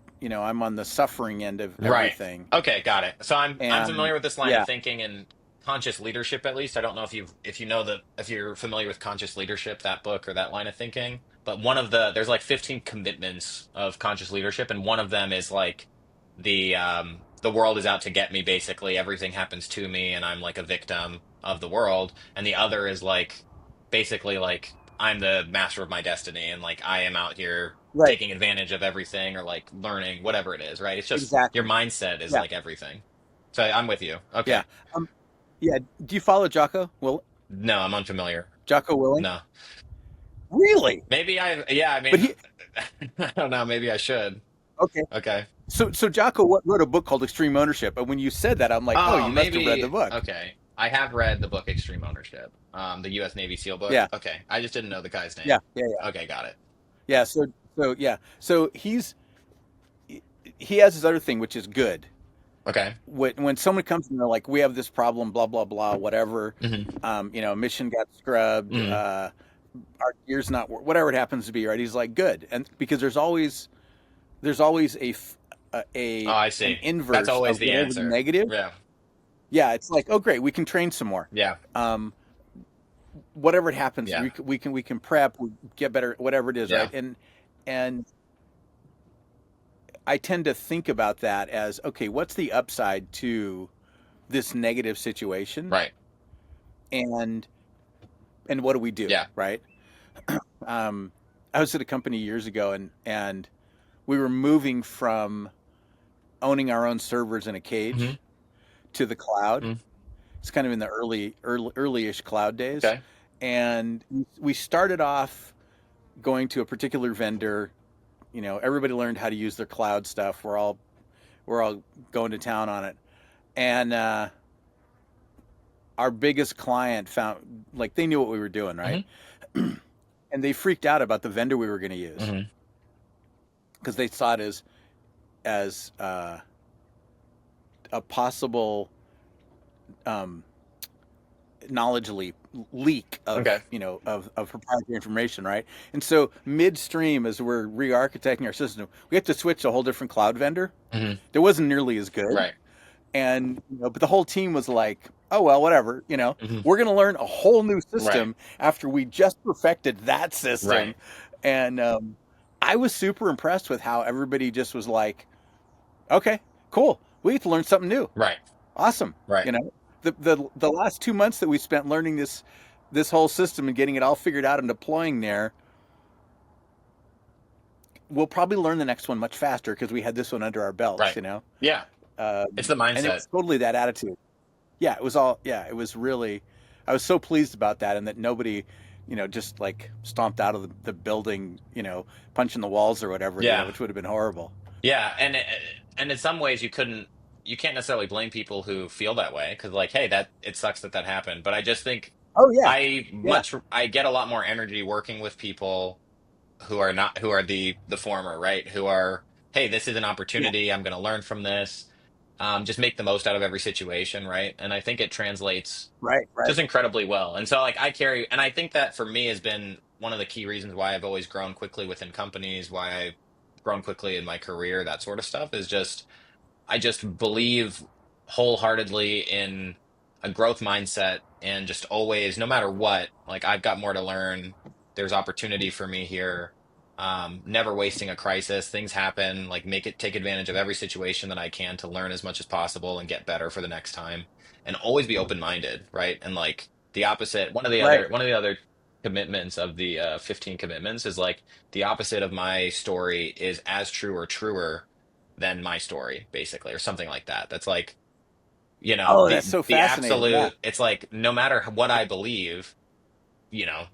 on the suffering end of Right. everything, Okay, got it. So I'm and familiar with this line of yeah, thinking and conscious leadership at least. I don't know if you know if you're familiar with conscious leadership, that book or that line of thinking. But there's like 15 commitments of conscious leadership, and one of them is like the world is out to get me basically. Everything happens to me and I'm like a victim of the world. And the other is like basically like I'm the master of my destiny and like I am out here right, taking advantage of everything or like learning whatever it is, right? It's just your exactly, mindset is yeah, like everything. So I'm with you. yeah, Okay. um, yeah. Do you follow Jocko? Well, No, I'm unfamiliar. Jocko Willing, No. really? Yeah, I But mean, he I don't know, maybe I should. okay. Okay. So Jocko wrote a book called Extreme Ownership, and when you said that, I'm like, oh, Oh, you must have read the maybe book. okay. I have read the book Extreme Ownership, the U.S. Navy SEAL book. Yeah, Okay. I just didn't know the guy's yeah, name. yeah, yeah, Okay, got it. yeah. So he has this other thing which is good. Okay. When someone comes and they're like, we have this problem, blah blah blah, whatever. Hmm. Mission got scrubbed. Hmm. Our gear's not whatever it happens to be. Right? He's like, good, and because there's always Oh, I an see. That's inverse always of the whatever the answer. negative. Yeah. Yeah, it's like, oh great, we can train some more. Yeah. Um, whatever it happens, Yeah. we can prep, we get better, whatever it is, Yeah. right? And I tend to think about that as, okay, what's the upside to this negative situation, Right. and what do we do, Yeah. right? Um, I was at a company years ago, and we were moving from owning our own servers in a Hmm. cage to the cloud. Hmm. It's kind of in the early-ish cloud days, Okay. and we started off going to a particular vendor. Everybody learned how to use their cloud stuff. We're all going to town on it, and our biggest client found, like, they knew what we were doing, right? Hmm. And they freaked out about the vendor we were going to use Hmm. because they saw it as a possible um, knowledge leak Okay. of proprietary information, right? And so midstream, as we're re-architecting our system, we have to switch to a whole different cloud vendor. Hmm. That wasn't nearly as good, Right. and but the whole team was like, oh well, whatever, Hmm. we're going to learn a whole new Right. system after we just perfected that Right. system. And I was super impressed with how everybody just was like, okay, cool, we get to learn something new, Right. awesome. Right. The last 2 months that we spent learning this whole system and getting it all figured out and deploying there, we'll probably learn the next one much faster Right. because we had this one under our belts. Right. Yeah. It's the And it mindset. was totally that attitude. Yeah, it was all. Yeah, it was really. I was so pleased about that, and that nobody, just like stomped out of the building, punching the walls or whatever, Yeah. which would have been horrible. Yeah, and in some ways you can't necessarily blame people who feel that way because like hey that it sucks that that happened, but I just think Oh yeah, yeah, I get a lot more energy working with people who are not who are the former, right? Who are hey, this is an yeah. opportunity, I'm going to learn from this. Just make the most out of every situation, right? And I think it translates Right, right. just incredibly well. And so like I carry and I think that for me has been one of the key reasons why I've always grown quickly within companies, why I've grown quickly in my career, that sort of stuff is just I just believe wholeheartedly in a growth mindset and just always, no matter what, like I've got more to learn. There's opportunity for me here. Never wasting a crisis. Things happen, like make it take advantage of every situation that I can to learn as much as possible and get better for the next time. And always be open-minded, right? And like the opposite, Right. one of the other commitments of the 15 commitments is like the opposite of my story is as true or truer than my story, basically, or something like that. That's like, Oh, that's so the fascinating. Yeah. absolute, it's like no matter what I believe, you know,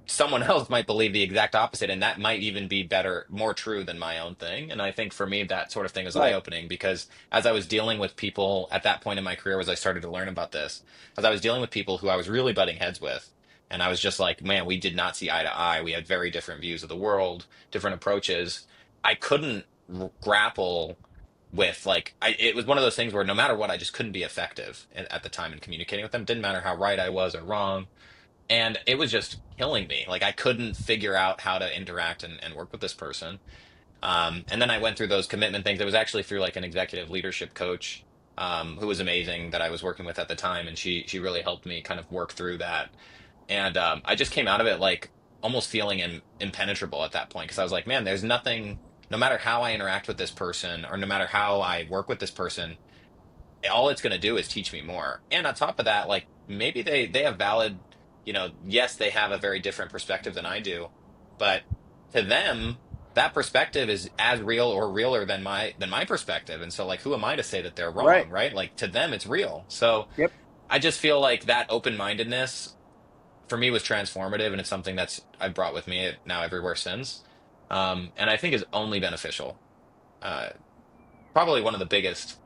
someone else might believe the exact opposite, and that might even be better, more true than my own thing. And I think for me, that sort of thing is Right. eye-opening because as I was dealing with people at that point in my career, as I started to learn about this, as I was dealing with people who I was really butting heads with, and I was just like, man, we did not see eye to eye. We had very different views of the world, different approaches. I couldn't grapple with like it was one of those things where no matter what, I just couldn't be effective at the time in communicating with them. Didn't matter how right I was or wrong, and it was just killing me. Like I couldn't figure out how to interact and work with this person. And then I went through those commitment things. It was actually through like an executive leadership coach, who was amazing that I was working with at the time, and she really helped me kind of work through that. And I just came out of it like almost feeling impenetrable at that point because I was like, man, there's nothing. No matter how I interact with this person, or no matter how I work with this person, all it's going to do is teach me more. And on top of that, like maybe they have valid, yes, they have a very different perspective than I do, but to them, that perspective is as real or realer than my perspective. And so like who am I to say that they're Right. wrong, right? Like to them it's real. So Yep. I just feel like that open-mindedness for me was transformative, and it's something that's I've brought with me now everywhere since. And I think is only beneficial. Uh, Probably one of the biggest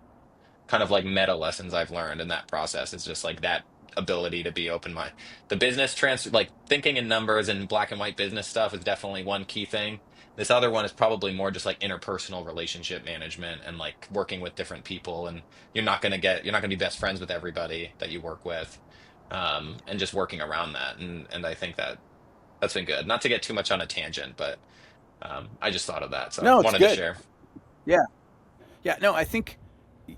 kind of like meta lessons I've learned in that process is just like that ability to be open mind. The business transfer, like thinking in numbers and black and white business stuff is definitely one key thing. This other one is probably more just like interpersonal relationship management and like working with different people. And you're not going to be best friends with everybody that you work with. And just working around that. And I think that that's been good. Not to get too much on a tangent, but I just thought of that. So No, it's wanted to good. share. Yeah. Yeah. No, I think,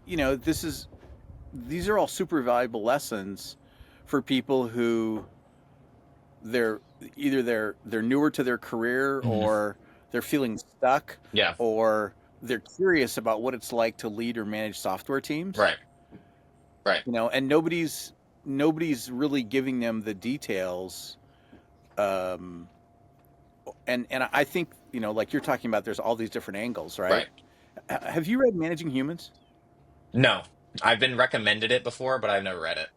these are all super valuable lessons for people who they're they're newer to their career, Mhm. or they're feeling stuck, Yeah, or they're curious about what it's like to lead or manage software teams, right, right. and nobody's really giving them the details. um and I think, like you're talking about, there's all these different angles, right? Right. Have you read Managing Humans? No, I've been recommended it before, but I've never read it.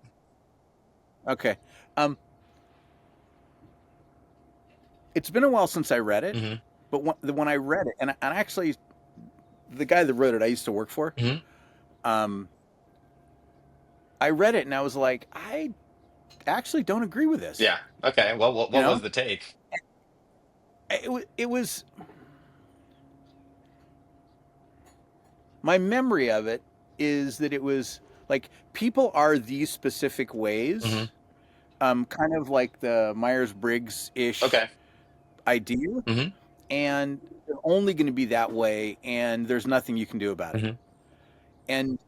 Okay. um it's been a while since I read it, Hmm. but when I read it, and actually the guy that wrote it I used to work for. Hmm. um I read it and I was like, I actually don't agree with this. Yeah. Okay. Well, You what was know, the take? it was my memory of it is that it was like, people are these specific Hmm. ways, kind of like the Myers-Briggs ish Okay. idea, Hmm. and they're only going to be that way, and there's nothing you can do about it. Hmm. And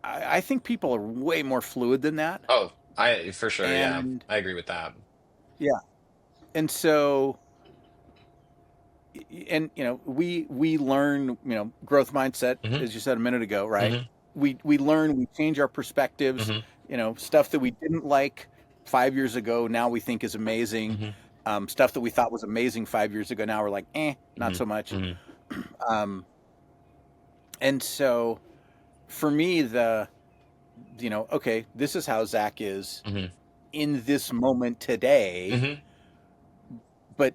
I think people are way more fluid than that. Oh, I for sure. Yeah, And I agree with that. yeah, and so, and we learn, growth mindset, Hmm. as you said a minute ago, right? Hmm. We learn, we change our perspectives. Hmm. Stuff that we didn't like 5 years ago now we think is amazing. Hmm. Stuff that we thought was amazing 5 years ago now we're like, not Hmm. so much. Hmm. um, and so for me, okay, this is how Zach is Hmm. in this moment today, Hmm. but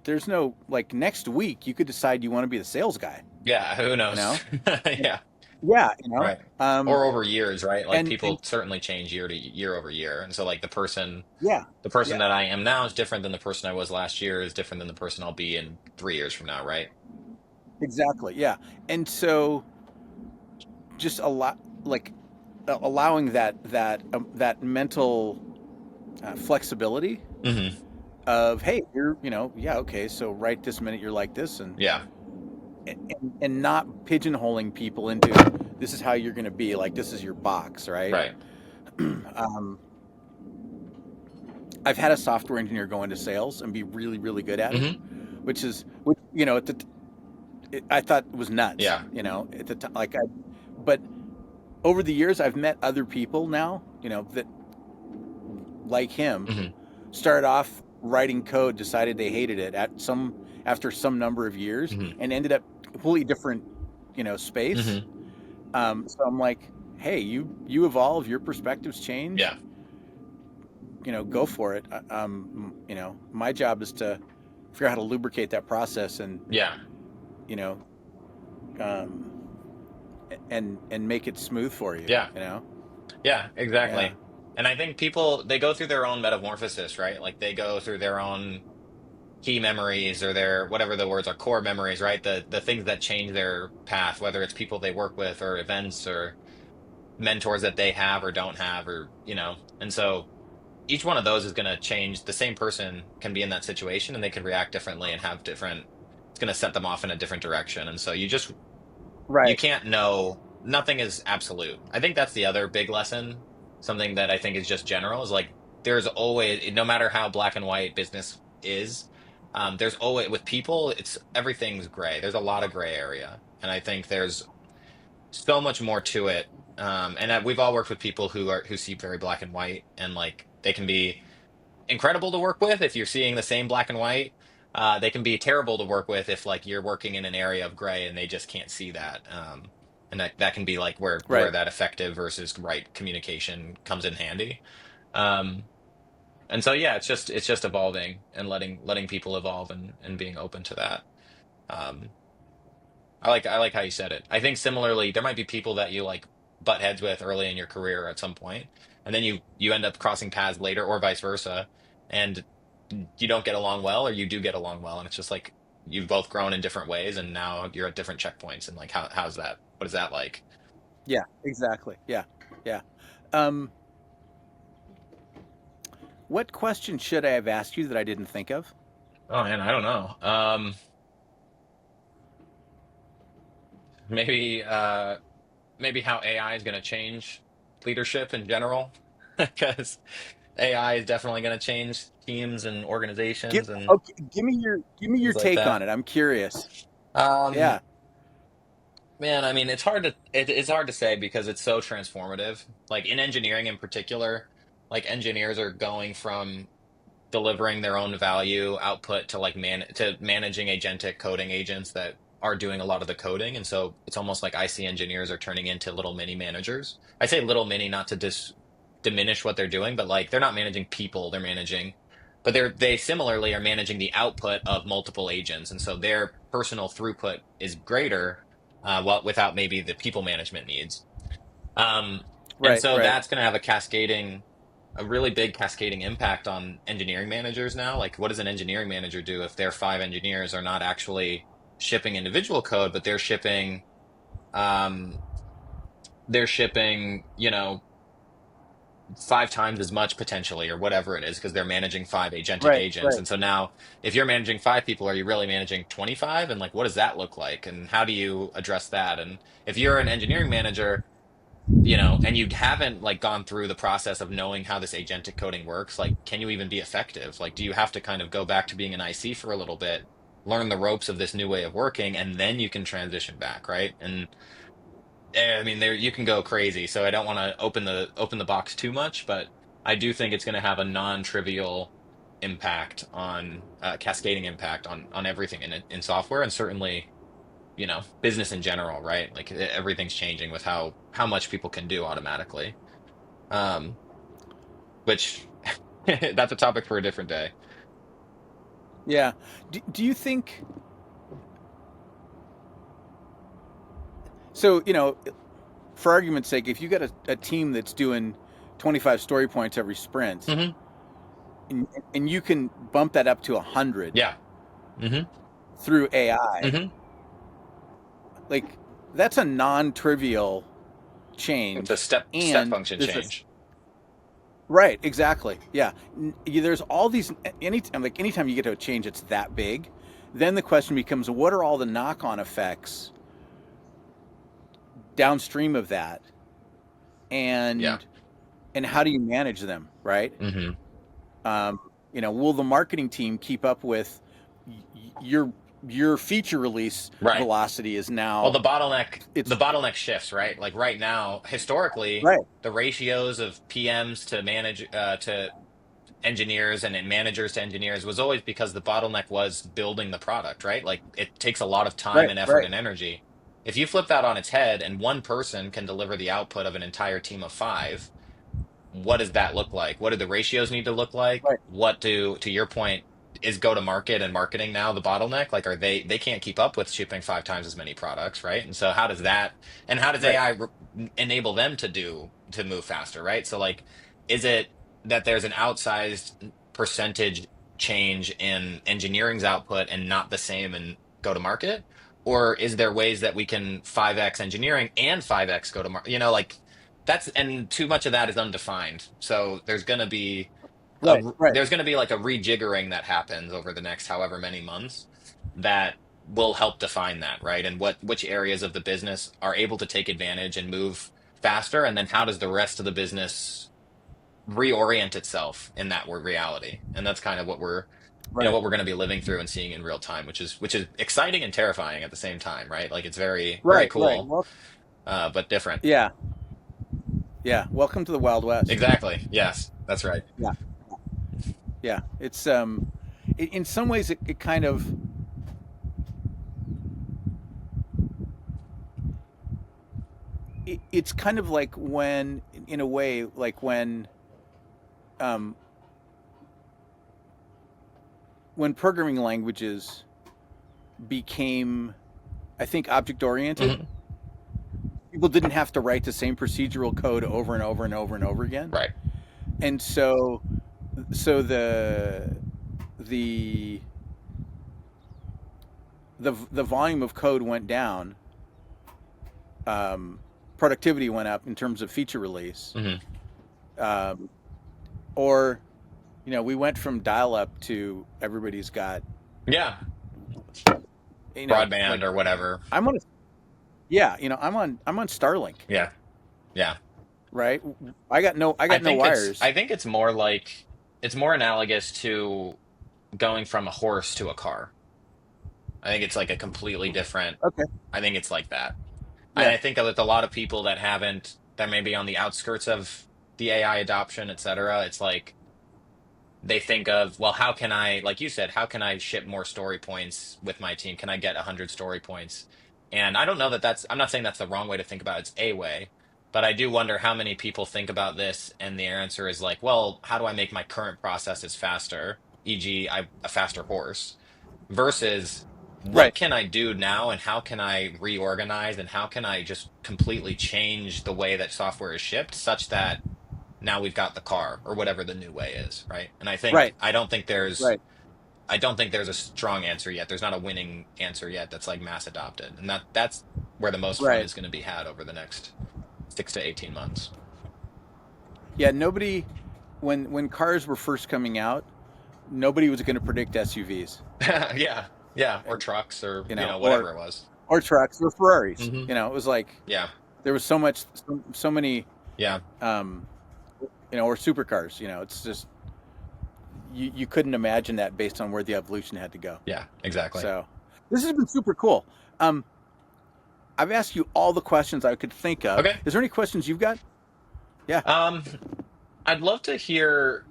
there's no like next week you could decide you want to be the sales guy, Yeah, who you knows? know? Yeah, Yeah, right. Or over years, right? Like and people certainly change year to year over year. And so like yeah, the person yeah, that I am now is different than the person I was last year, is different than the person I'll be in 3 years from now, right? exactly. Yeah. And so just a lot like allowing that mental flexibility Hmm. of, hey, you're, yeah, okay, so right this minute you're like this, Yeah, and not pigeonholing people into this is how you're going to be, like this is your box, right? right. um, I've had a software engineer go into sales and be really, really good at it, Hmm. which I thought was nuts, Yeah. at the time. But over the years, I've met other people now, that like him Hmm. started off writing code, decided they hated it after some number of years, Hmm. and ended up completely different, space. Hmm. So I'm like, hey, you evolve, your perspectives change, Yeah. go for it. My job is to figure out how to lubricate that process and Yeah. you know um, and make it smooth for you. Yeah. Yeah, Yeah. exactly. And I think people they go through their own metamorphosis, right? Like they go through their own key memories or their whatever the words are, core memories, right? The things that change their path, whether it's people they work with or events or mentors that they have or don't have or, And so each one of those is going to change. The same person can be in that situation and they can react differently and have different, it's going to set them off in a different direction. And so you Right. can't know, nothing is absolute. I think that's the other big lesson. Something that I think is just general is like there's always, no matter how black and white business is, there's always with people, it's everything's gray. There's a lot of gray area. And I think there's so much more to it. We've all worked with people who see very black and white, and like they can be incredible to work with if you're seeing the same black and white. They can be terrible to work with if like you're working in an area of gray and they just can't see that. And that can be like where Right. that effective versus right communication comes in handy. Um, and so yeah, it's just evolving and letting people evolve and being open to that. Um, I like how you said it. I think similarly, there might be people that you like butt heads with early in your career at some point, and then you end up crossing paths later, or vice versa, and you don't get along well, or you do get along well, and it's just like you've both grown in different ways, and now you're at different checkpoints, and like how's that? What is that like? Yeah. Exactly. Yeah. Yeah. Um, what question should I have asked you that I didn't think of? Oh man, I don't know. Maybe maybe how AI is going to change leadership in general, because AI is definitely going to change teams and Give organizations and okay. Give me your things like take on that. it. I'm curious. Um, Yeah. Man, I mean, it's hard to say because it's so transformative. Like in engineering in particular, like engineers are going from delivering their own value output to like managing agentic coding agents that are doing a lot of the coding. And so it's almost like I see engineers are turning into little mini managers. I say little mini not to diminish what they're doing, but like they're not managing people, they're managing, but they similarly are managing the output of multiple agents. And so their personal throughput is greater, without maybe the people management needs. Um, and Right. so Right. that's going to have a really big cascading impact on engineering managers now. Like, what does an engineering manager do if their 5 engineers are not actually shipping individual code, but um, they're shipping, 5 times as much potentially, or whatever it is, because they're managing 5 agentic Right. agents. Right. And so now, if you're managing 5 people, are you really managing 25? And like, what does that look like? And how do you address that? And if you're an engineering manager, and you haven't like gone through the process of knowing how this agentic coding works, like, can you even be effective? Like, do you have to kind of go back to being an IC for a little bit, learn the ropes of this new way of working, and then you can transition back, right? And I mean, there you can go crazy. So I don't want to open the box too much, but I do think it's going to have a non-trivial impact on cascading impact on everything in software, and certainly business in general, right? Like everything's changing with how much people can do automatically. Um, which that's a topic for a different day. Yeah. Do you think so? For argument's sake, if you got a team that's doing 25 story points every sprint, Hmm. and you can bump that up to 100 Yeah. Hmm. through AI, Hmm. like that's a non-trivial It's a change, step and function there's a change. right, exactly, yeah. There's all these anytime you get to a change that's that big, then the question becomes, what are all the knock-on effects downstream of that, Yeah. and how do you manage them, right? Hmm. Um, will the marketing team keep up with your feature release Right. velocity is Well, now the it's bottleneck shifts, right? Like right now, historically, right, the ratios of PMs to to engineers and managers to engineers was always because the bottleneck was building the product, right? Like it takes a lot of time right, and effort right, and energy. If you flip that on its head and one person can deliver the output of an entire team of five, what does that look like? What do the ratios need to look like? right, What do, to your point, is go to market and marketing now the bottleneck? Like, are they can't keep up with shipping five times as many products, right? And so how does that, and how does right, AI enable them to move faster, right? So like, is it that there's an outsized percentage change in engineering's output and not the same in go to market? Or is there ways that we can 5x engineering and 5x go to market? Like that's and too much of that is undefined. So right, right, there's going to be like a rejiggering that happens over the next however many months that will help define that, right? And which areas of the business are able to take advantage and move faster, and then how does the rest of the business reorient itself in that word reality? And that's kind of right, what we're going to be living through and seeing in real time, which is exciting and terrifying at the same time, right? Like it's very very right. cool, Well, but different. yeah, yeah. Welcome to the Wild West. Exactly. Yes, that's right. Yeah, yeah. It's in some ways it kind of it's kind of like when, in a way, like um, when programming languages became, I think, object oriented. Hmm. People didn't have to write the same procedural code over and over and over and over again, Right. and so the the volume of code went down, productivity went up in terms of feature release, Hmm. um, or we went from dial up to everybody's got, Yeah. like, Broadband or whatever. I'm on a, yeah, I'm on Starlink, Yeah. Yeah. right? I got no wires. I think it's more like it's more analogous to going from a horse to a car. I think it's like a completely different. Okay, I think it's like that. And yeah, I think that with a lot of people that may be on the outskirts of the AI adoption, et cetera, it's like they think of, well, how can I, like you said, how can I ship more story points with my team? Can I get 100 story points? And I don't know that I'm not saying that's the wrong way to think about it. It's a way, but I do wonder how many people think about this. And the answer is like, well, how do I make my current processes faster? E.g., a faster horse versus what right, can I do now and how can I reorganize and how can I just completely change the way that software is shipped such that now we've got the car or whatever the new way is, right? And right, right, I don't think there's a strong answer yet. There's not a winning answer yet that's like mass adopted. And that's where the most fun right. is going to be had over the next 6 to 18 months. Yeah, nobody, when cars were first coming out, nobody was going to predict SUVs, Yeah. Yeah, or and trucks or, you know, whatever it was. or trucks or Ferraris. Hmm. It was like Yeah. there was so many, Yeah. um, or supercars. It's just you couldn't imagine that based on where the evolution had to go. Yeah, exactly. So this has been super cool. Um, I've asked you all the questions I could think of. Okay. Is there any questions you've got? Yeah. Um, I'd love to hear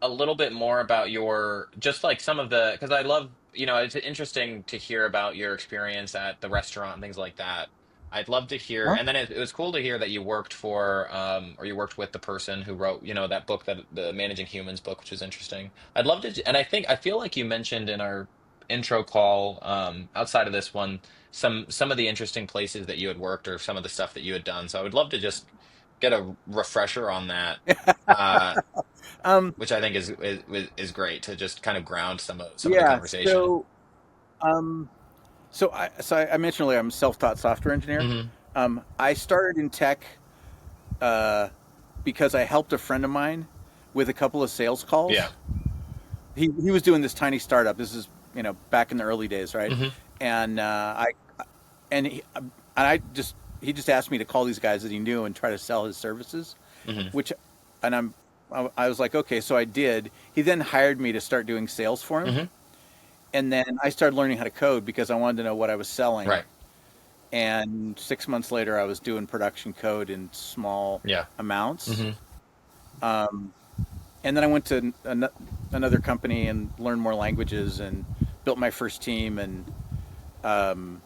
a little bit more about your just like some of the because I love it's interesting to hear about your experience at the restaurant and things like that. I'd love to hear. Huh? And then it was cool to hear that you worked for, or you worked with the person who wrote, that book, that the Managing Humans book, which is interesting. I'd love to, and I feel like you mentioned in our intro call, outside of this one, some of the interesting places that you had worked or some of the stuff that you had done. So I would love to just get a refresher on that, uh, Um, which I think is great to just kind of ground some of the yeah. conversation. Um, I mentioned earlier I'm a self-taught software engineer. Hmm. I started in tech uh, because I helped a friend of mine with a couple of sales Yeah. calls. He was doing this tiny startup. This is back in the early days, right? Hmm. And I and he, and I just he just asked me to call these guys that he knew and try to sell his services, Hmm. which and I was like, okay, so I did. He then hired me to start doing sales for him, Hmm. and then I started learning how to code because I wanted to know what I was selling. Right. And 6 months later, I was doing production code in small Yeah. amounts. Hmm. Um, and then I went to another company and learned more languages and built my first team. And um,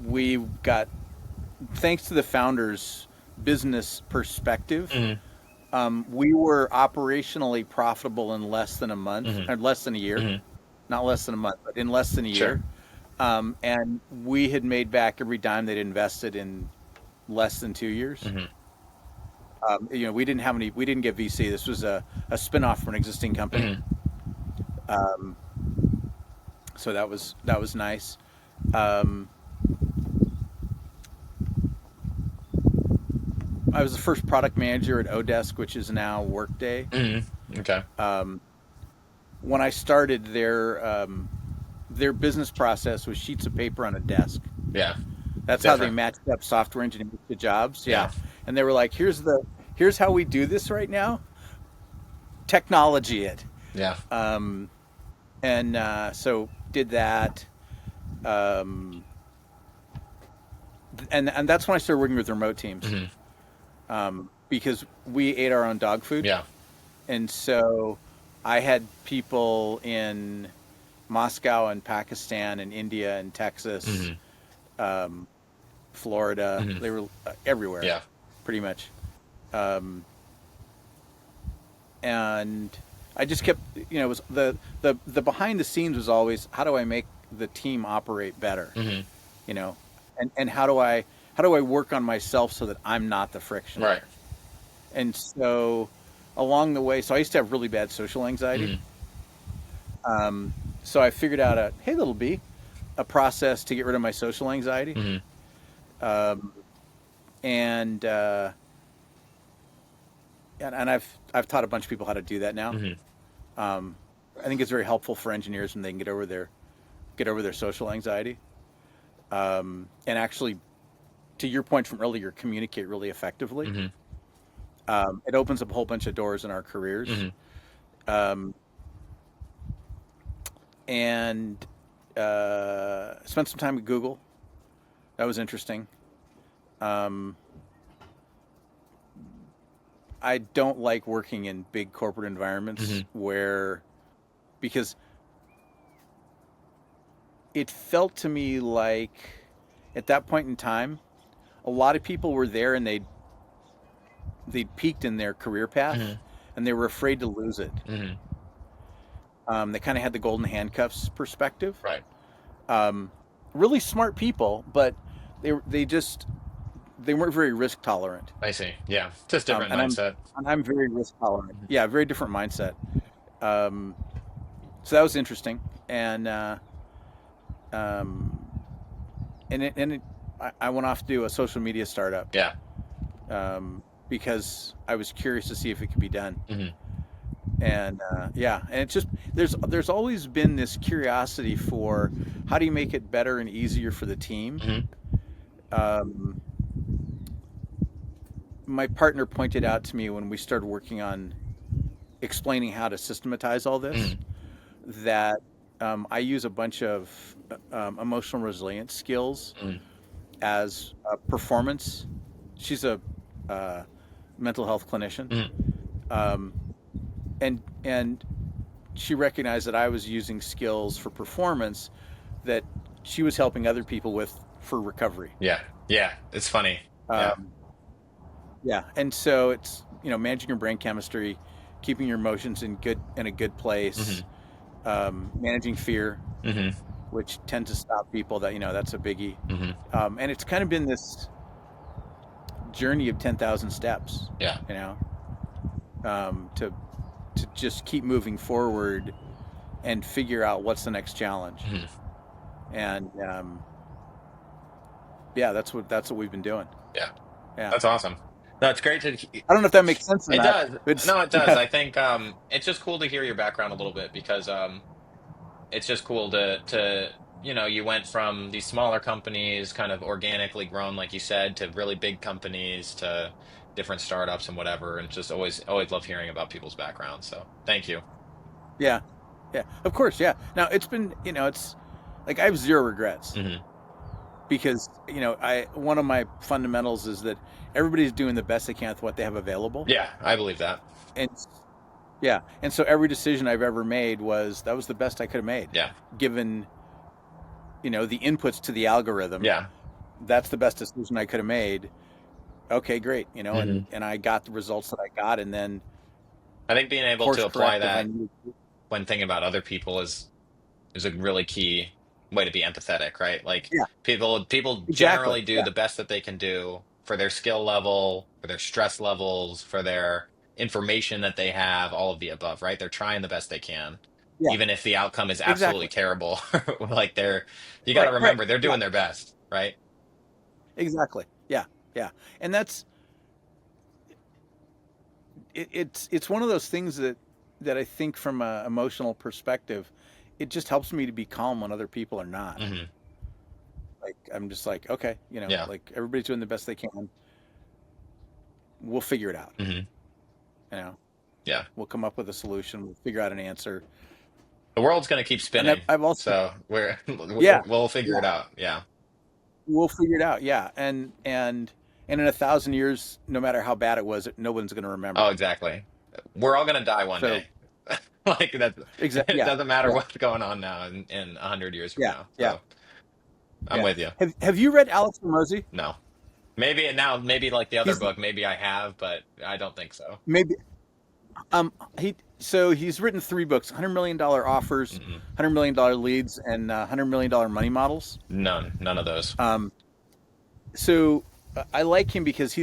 we got, thanks to the founders' business perspective, Hmm. we were operationally profitable in less than a month, Hmm. or less than a year. Hmm. Not less than a month, but in less than a Sure. year. And we had made back every dime they'd invested in less than 2 years. Hmm. We didn't get VC. This was a spin-off from an existing company. Hmm. Um, so that was nice. Um, I was the first product manager at Odesk, which is now Workday. Hmm. Okay. Um, when I started, their business process was sheets of paper on a desk. Yeah. That's how they Different. matched up software engineers to jobs. Yeah. Yeah, and they were like, "Here's how we do this right now. Technology it." Yeah. Um, and so did that. Um, and that's when I started working with remote teams, Hmm. because we ate our own dog food, Yeah. and so I had people in Moscow and Pakistan and India and Texas, Hmm. um, Florida. Hmm. They were everywhere, Yeah. pretty much. Um, and I just kept, it was the behind the scenes was always, how do I make the team operate better, Hmm. you know, and how do I work on myself so that I'm not the friction. Right. And so along the way, so I used to have really bad social anxiety. Hmm. So I figured out hey, little B, a process to get rid of my social anxiety. Hmm. Um, and, uh, and I've taught a bunch of people how to do that now. Hmm. Um, I think it's very helpful for engineers when they can get over their social anxiety, and actually, to your point from earlier, communicate really effectively. Hmm. It opens up a whole bunch of doors in our careers, Hmm. um, and spent some time at Google. That was interesting. Um, I don't like working in big corporate environments Hmm. where, because it felt to me like at that point in time, a lot of people were there and they'd peaked in their career path Hmm. and they were afraid to lose it. Hmm. They kind of had the golden handcuffs perspective. Right. Um, really smart people, but they weren't very risk tolerant. I see. Yeah. Just different And I'm mindset. and I'm very risk tolerant. Mhm. Yeah, very different mindset. Um, so that was interesting, and um, I went off to do a social media startup, Yeah. because I was curious to see if it could be done. Hmm. And yeah, and it's just there's always been this curiosity for how do you make it better and easier for the team. Hmm. Um, my partner pointed out to me when we started working on explaining how to systematize all this Hmm. that I use a bunch of emotional resilience skills Hmm. as performance. She's a uh, mental health clinician, Hmm. um, and she recognized that I was using skills for performance that she was helping other people with for recovery. Yeah. Yeah. It's funny. Yeah. Um, yeah, and so it's managing your brain chemistry, keeping your emotions in a good Hmm. place, managing fear, Hmm. which tends to stop people. That's a biggie. Hmm. And it's kind of been this journey of 10,000 steps, Yeah. you know, to just keep moving forward and figure out what's the next challenge. Hmm. And yeah, that's what we've been doing. Yeah. Yeah, That's awesome. No, it's great to. I don't know if that makes sense or It not. does. It's No, it does. yeah, I think it's just cool to hear your background a little bit because it's just cool to you went from these smaller companies kind of organically grown like you said to really big companies to different startups and whatever and just always love hearing about people's backgrounds. So, thank you. yeah, yeah. Of course, yeah. Now it's been it's like I have zero regrets Hmm. because I one of my fundamentals is that everybody's doing the best they can with what they have available, Yeah, I believe that. and yeah, and so every decision I've ever made was the best I could have made, Yeah. given the inputs to the algorithm. Yeah. That's the best decision I could have made. Okay, great, Hmm. and I got the results that I got, and then I think being able course to apply correct if I that needed to. when thinking about other people is a really key way to be empathetic, right? Like Yeah, people exactly. generally do Yeah, the best that they can do for their skill level, for their stress levels, for their information that they have, all of the above, right? They're trying the best they can. yeah, Even if the outcome is absolutely exactly. terrible, like you got to Right, right. remember they're Yeah, doing their best, right? exactly. Yeah, yeah. And it's one of those things that I think from an emotional perspective, it just helps me to be calm when other people are not. Hmm. Like I'm just like, okay, Yeah. like everybody's doing the best they can. We'll figure it out. Hmm. You know, Yeah. we'll come up with a solution. We'll figure out an answer. The world's going to keep And spinning, I've also, so yeah, we'll figure yeah, it out. Yeah. we'll figure it out. Yeah, and in 1,000 years, no matter how bad it was, no one's going to remember Oh, it. exactly. We're all gonna die one So, day. Like that, it yeah, doesn't matter yeah, what's going on now in 100 years from yeah, now. yeah, So I'm yeah. with you. Have you read Alex Hormozy? No, maybe now, maybe like the other He's book, maybe I have, but I don't think so. maybe he's written three books: $100 million offers, Mm-mm. $100 million leads, and $100 million money models. None of those. Um, so I like him because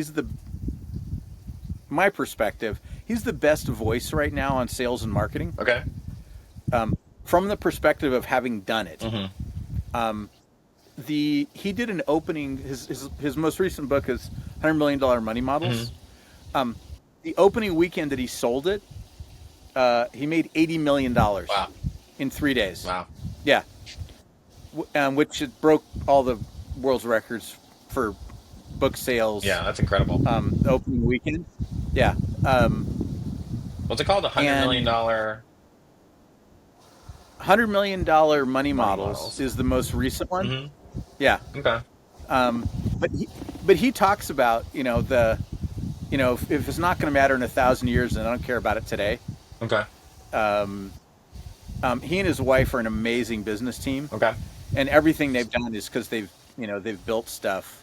my perspective, he's the best voice right now on sales and marketing, Okay. from the perspective of having done it. Hmm. Um, he did an opening. His most recent book is $100 million money Hmm. models. Um, the opening weekend that he sold it, he made $80 million Wow. in 3 days. Wow. Yeah, which it broke all the world's records for book sales. Yeah, that's incredible. The opening weekend. Yeah, What's it called? A hundred million and dollar $100 million money money models models. is the most recent one. Hmm. Yeah, Okay. um, but he talks about if it's not going to matter in 1,000 years, then I don't care about it today. Okay. Um, he and his wife are an amazing business team, Okay. and everything they've done is because they've built stuff,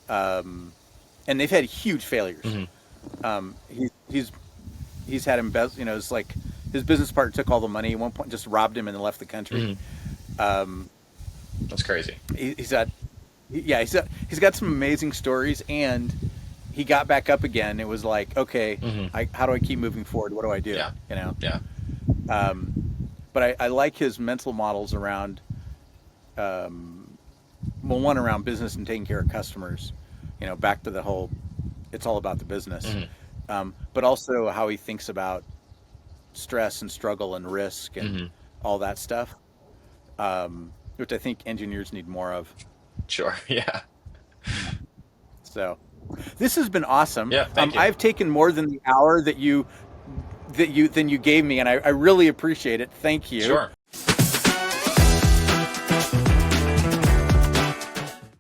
and they've had huge failures. Hmm. He's had embezzle. It's like his business partner took all the money at one point, just robbed him, and then left the country. Hmm. Um, That's crazy. he's got yeah, he's got some amazing stories, and he got back up again. It was like, okay, Hmm. how do I keep moving forward? What do I do? Yeah. You know. Yeah. Um, but I like his mental models around, one around business and taking care of customers. Back to the whole, it's all about the business. Hmm. But also how he thinks about stress and struggle and risk and Hmm. all that stuff, which I think engineers need more of. Sure. Yeah. So this has been awesome. Yeah. Thank you. I've taken more than the hour that you gave me, and I really appreciate it. Thank you. Sure.